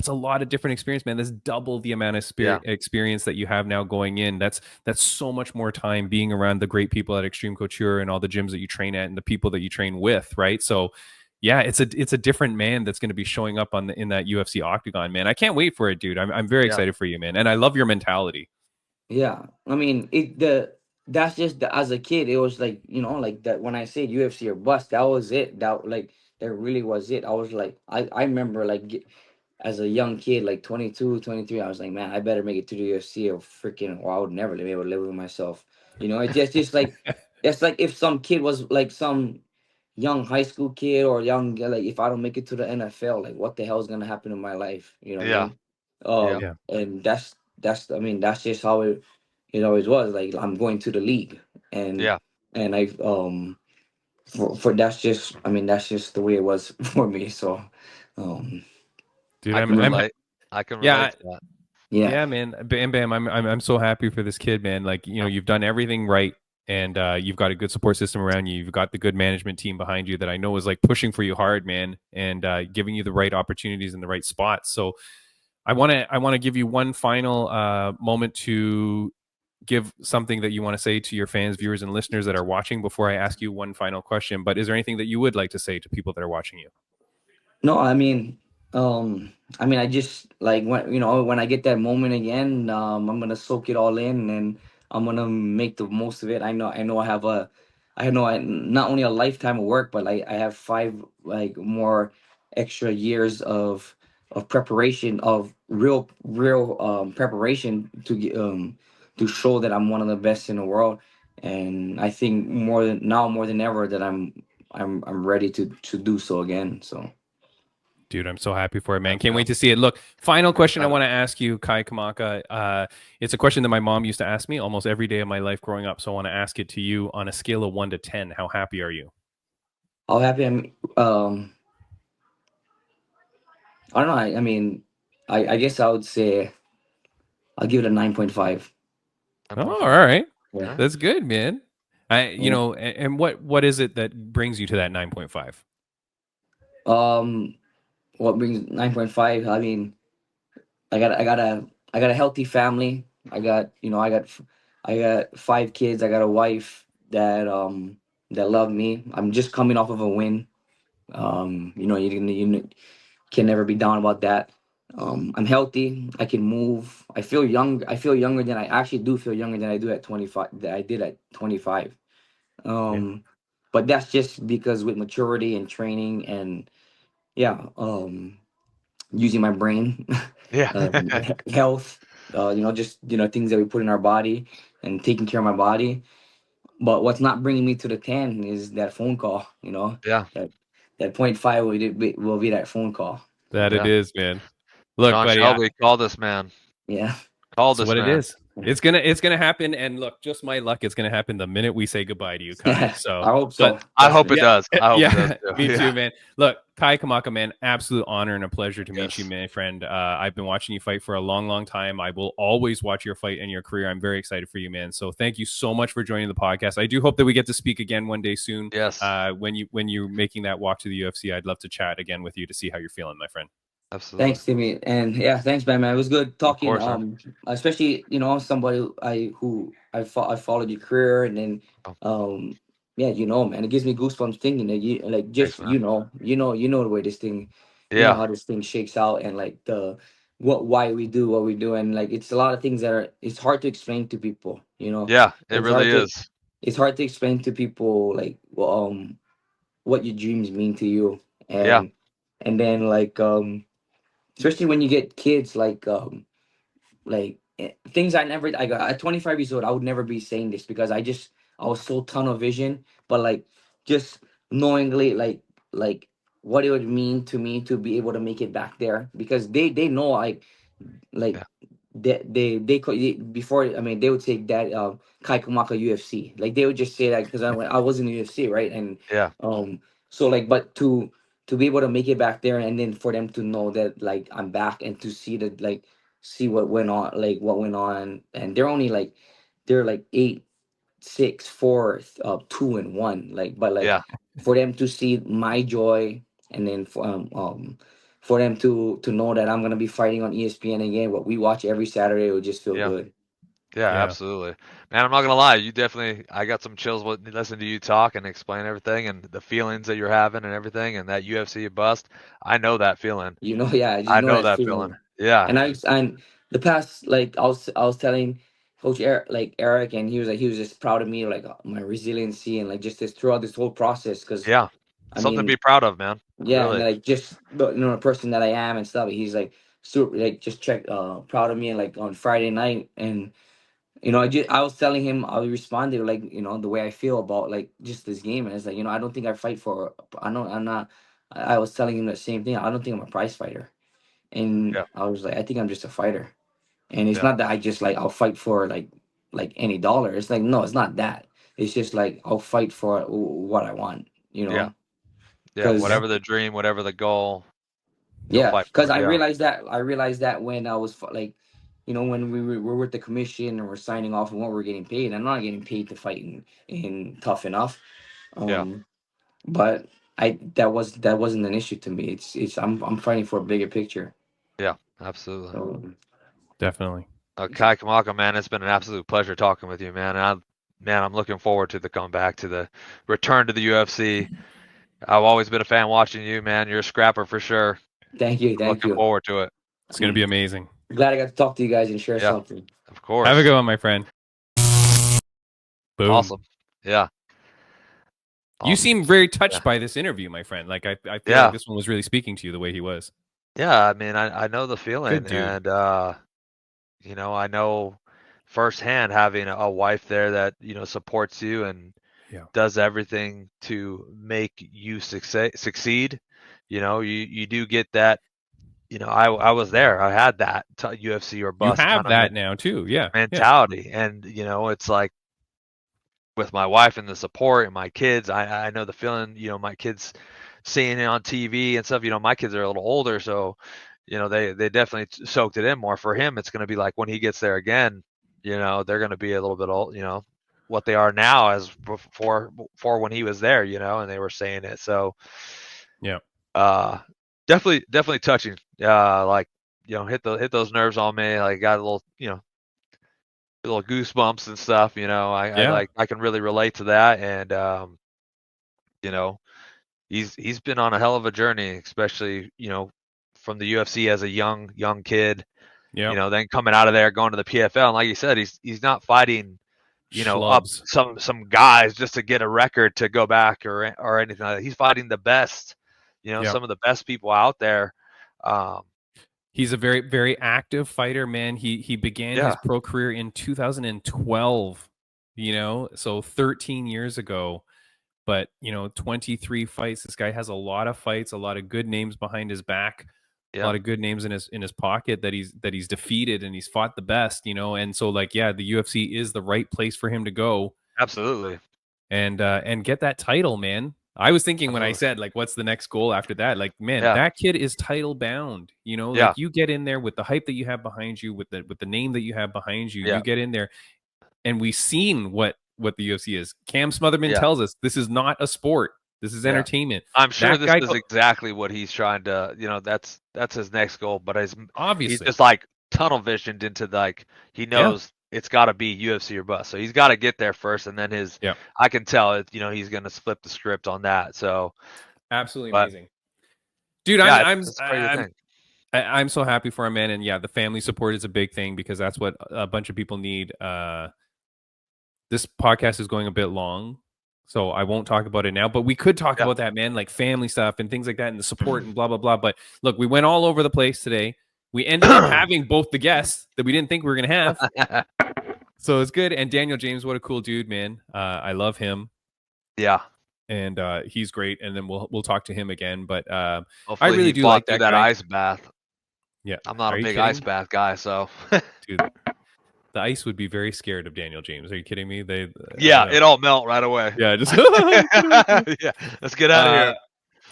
a lot of different experience, man. That's double the amount of Yeah. experience that you have now going in. That's so much more time being around the great people at Extreme Couture and all the gyms that you train at and the people that you train with, right? So yeah, it's a different man that's going to be showing up in that UFC octagon, man. I can't wait for it, dude. I'm very Yeah. excited for you, man. And I love your mentality. Yeah, I mean that's just as a kid, it was like, like that when I said UFC or bust, that was it. That really was it. I was like, I remember like as a young kid, like 22, 23, I was like, man, I better make it to the UFC or I would never be able to live with myself. It's just like, it's like if some kid was like some young high school kid or young, like if I don't make it to the NFL, like what the hell is going to happen in my life? You know what I Yeah. mean? Yeah. Yeah. And I mean, that's just how it always was. Like I'm going to the league and, Yeah. and I, for that's just, I mean, that's just the way it was for me. So, um, Dude, I can you know, relate. I can relate yeah, to that. yeah. yeah, man. Bam Bam, I'm so happy for this kid, man. Like, you've done everything right, and you've got a good support system around you. You've got the good management team behind you that I know is like pushing for you hard, man, and giving you the right opportunities in the right spots. So I want to give you one final moment to give something that you want to say to your fans, viewers, and listeners that are watching before I ask you one final question. But is there anything that you would like to say to people that are watching you? No, I just like when I get that moment again, I'm gonna soak it all in and I'm gonna make the most of it. I know I not only a lifetime of work, but I have 5 more extra years of preparation of real preparation to show that I'm one of the best in the world. And I think more than ever that I'm ready to do so again. So. Dude, I'm so happy for it, man. That's Can't cool. wait to see it. Look, final question I Excited. want to ask you, Kai Kamaka. It's a question that my mom used to ask me almost every day of my life growing up. So I want to ask it to you on a scale of 1 to 10. How happy are you? How happy I'm. I don't know. I mean, I guess I would say I'll give it a 9.5. Oh, all 9.5. right. Yeah. All right. That's good, man. Yeah. And what is it that brings you to that 9.5? Um, what brings 9.5? I mean, I got a healthy family. I got 5 kids. I got a wife that love me. I'm just coming off of a win. You can never be down about that. I'm healthy. I can move. I feel young. I feel younger than I actually do feel younger than I do at 25. That I did at 25. Yeah. Um, but that's just because with maturity and training and yeah, using my brain, Yeah. health, just things that we put in our body and taking care of my body. But what's not bringing me to the 10 is that phone call. Yeah. That that point five will be that phone call. That it Yeah. is, man. Look, John buddy, Shelby, call this man. Yeah. Call that's this what it man. is. It's gonna happen. And look, just my luck, it's gonna happen the minute we say goodbye to you, Kai. I So, hope but so. I Trust hope me. it yeah, does. I hope it does yeah, too. me Yeah. too, man. Look, Kai Kamaka, man, absolute honor and a pleasure to meet you, Yes. my friend. I've been watching you fight for a long, long time. I will always watch your fight and your career. I'm very excited for you, man. So thank you so much for joining the podcast. I do hope that we get to speak again one day soon. Yes. When you're making that walk to the UFC, I'd love to chat again with you to see how you're feeling, my friend. Absolutely. Thanks, Timmy, and yeah, thanks, man. It was good Of talking. course, man. Especially somebody I followed your career, and then Oh, um, yeah, man, it gives me goosebumps thinking that you like thanks, just man. the way this thing, Yeah. how this thing shakes out, and like the why we do what we do, and like it's a lot of things that it's hard to explain to people. Yeah. It It's really hard to is. it's hard to explain to people like what your dreams mean to you, Yeah. and then like especially when you get kids things I got at 25 years old. I would never be saying this because I was so tunnel vision, but like just knowingly like what it would mean to me to be able to make it back there because they know like Yeah. before. I mean, they would say that Kai Kamaka UFC. Like they would just say that because I was in the UFC, right? And Yeah. so like, but to be able to make it back there, and then for them to know that like I'm back, and to see that like see what went on, and they're like 8-6-4 2-1, like but like Yeah. for them to see my joy, and then for them to know that I'm gonna be fighting on ESPN again, what we watch every Saturday, it would just feel Yeah. good. Yeah, Yeah. absolutely. Man, I'm not gonna lie, you definitely I got some chills listening to you talk and explain everything and the feelings that you're having and everything and that UFC bust. I know that feeling. Yeah, you I know know that that feeling. feeling. Yeah. And the past, like I was telling Coach Eric, and he was just proud of me, like my resiliency, and like just this throughout this whole process, because Yeah. something to be proud of, man. Yeah, really. and like just the person that I am and stuff. He's like super, like just proud of me, and like on Friday night, and I was telling him, I responded like the way I feel about like just this game, and it's like I don't think I fight for. I know I'm not. I was telling him the same thing. I don't think I'm a prize fighter, and Yeah. I was like, I think I'm just a fighter, and it's Yeah. not that I just like I'll fight for like any dollar. It's like no, it's not that. It's just like I'll fight for what I want, Yeah. Yeah. because Whatever the dream, whatever the goal, you'll yeah, fight for because it. Yeah. I realized that when I was like, when we're with the commission and we're signing off on what we're getting paid. I'm not getting paid to fight in Tough Enough. Yeah. But that wasn't an issue to me. It's I'm fighting for a bigger picture. Yeah. Absolutely. So, Definitely. Kai Kamaka, man, it's been an absolute pleasure talking with you, man. And I'm looking forward to the comeback, to the return to the UFC. I've always been a fan watching you, man. You're a scrapper for sure. thank you, I'm looking forward to it. It's going to be amazing. Glad I got to talk to you guys and share Yeah. something. Of course. Have a good one, my friend. Boom. Awesome. Yeah. You seem very touched by this interview, my friend. Like I feel like this one was really speaking to you the way he was. Yeah, I mean, I know the feeling, Good dude. and I know firsthand having a wife there that supports you and does everything to make you succeed. You do get that. I was there. I had that UFC or bust. You have that now too, yeah. Mentality, and it's like with my wife and the support and my kids. I know the feeling. My kids seeing it on TV and stuff. My kids are a little older, so they definitely soaked it in more. For him, it's going to be like when he gets there again. They're going to be a little bit old. What they are now as before when he was there. And they were saying it. So yeah. Definitely touching. Like hit those nerves on me. Like got a little little goosebumps and stuff. I can really relate to that. And he's been on a hell of a journey, especially from the UFC as a young kid. Yeah. Then coming out of there, going to the PFL, and like you said, he's not fighting up some guys just to get a record to go back or anything like that. He's fighting the best, some of the best people out there. He's a very, very active fighter, man. He began his pro career in 2012, so 13 years ago. But 23 fights. This guy has a lot of fights, a lot of good names behind his back, a lot of good names in his pocket that he's defeated, and he's fought the best, and so the UFC is the right place for him to go. Absolutely. And get that title, man. I was thinking when I said what's the next goal after that? That kid is title bound. You get in there with the hype that you have behind you, with the name that you have behind you. You get in there, and we've seen what the UFC is. Cam Smotherman tells us this is not a sport. This is entertainment. I'm sure this is exactly what he's trying to. That's his next goal. But he's just like tunnel visioned into he knows it's got to be UFC or bust. So he's got to get there first, and then I can tell it. He's going to flip the script on that. So absolutely amazing, dude. I'm so happy for him, man. And the family support is a big thing because that's what a bunch of people need. This podcast is going a bit long, so I won't talk about it now, but we could talk about that, man, like family stuff and things like that and the support and blah, blah, blah. But look, we went all over the place today. We ended up having both the guests that we didn't think we were going to have. So it's good. And Daniel James, what a cool dude, man. I love him. Yeah. And he's great. And then we'll talk to him again. But I hopefully really do like that ice bath. Yeah. I'm not a big ice bath guy, so. Dude. The ice would be very scared of Daniel James. Are you kidding me? It all melt right away. Yeah, just let's get out of here.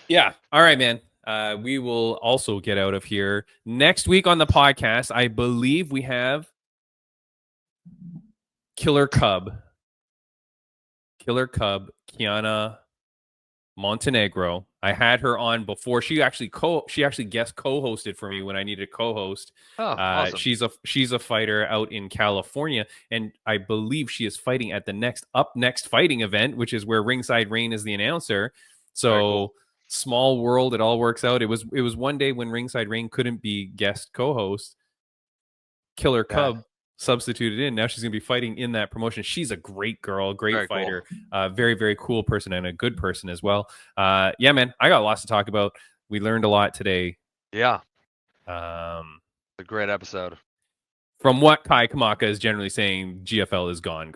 Yeah. All right, man. We will also get out of here. Next week on the podcast, I believe we have Killer Cub, Kiana Montenegro. I had her on before. She actually guest co-hosted for me when I needed a co-host. Awesome. She's a fighter out in California, and I believe she is fighting at the next fighting event, which is where Ringside Rain is the announcer. So cool. Small world, it all works out. It was one day when Ringside Rain couldn't be guest co-host. Killer Cub substituted in. Now she's going to be fighting in that promotion. She's a great girl, great Very fighter, cool. very, very cool person and a good person as well. Yeah, man, I got lots to talk about. We learned a lot today. Yeah. A great episode. From what Kai Kamaka is generally saying, GFL is gone.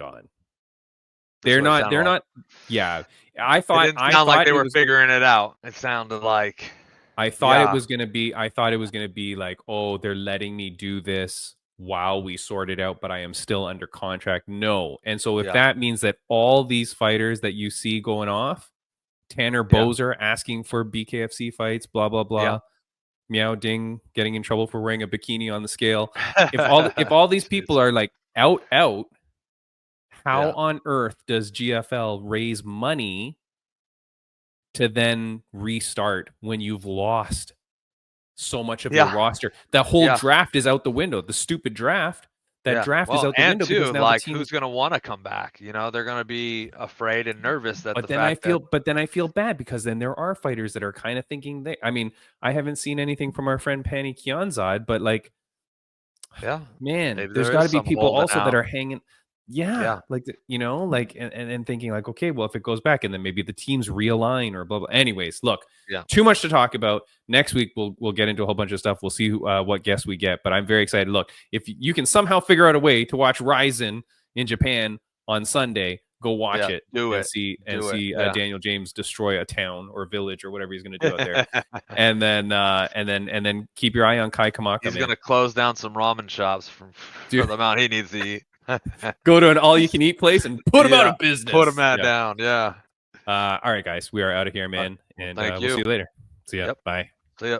They're not. Yeah, I thought. It didn't sound like they were figuring it out. It sounded like. I thought it was gonna be. I thought it was gonna be like, oh, they're letting me do this while we sort it out, but I am still under contract. No, and so if that means that all these fighters that you see going off, Tanner Bozer asking for BKFC fights, blah blah blah. Meow Ding getting in trouble for wearing a bikini on the scale. If all these people are like out, how on earth does GFL raise money to then restart when you've lost so much of your roster? The whole draft is out the window. The stupid draft. That draft is out the window because now like who's going to want to come back? You know, they're going to be afraid and nervous that. But then I feel bad because then there are fighters that are kind of thinking I mean, I haven't seen anything from our friend Pani Kianzad, but like, man, there's got to be people also that are hanging. Like, you know, like, and thinking like, okay, well, if it goes back and then maybe the teams realign or blah, blah. Anyways, look, too much to talk about. Next week, we'll get into a whole bunch of stuff. We'll see what guests we get, but I'm very excited. Look, if you can somehow figure out a way to watch Rizin in Japan on Sunday, go watch it. See Daniel James destroy a town or village or whatever he's going to do out there. and then keep your eye on Kai Kamaka. He's going to close down some ramen shops for the amount he needs to eat. Go to an all-you-can-eat place and put them out of business. Put them down. Yeah. All right, guys, we are out of here, man, and we'll see you later. See ya. Bye. See ya.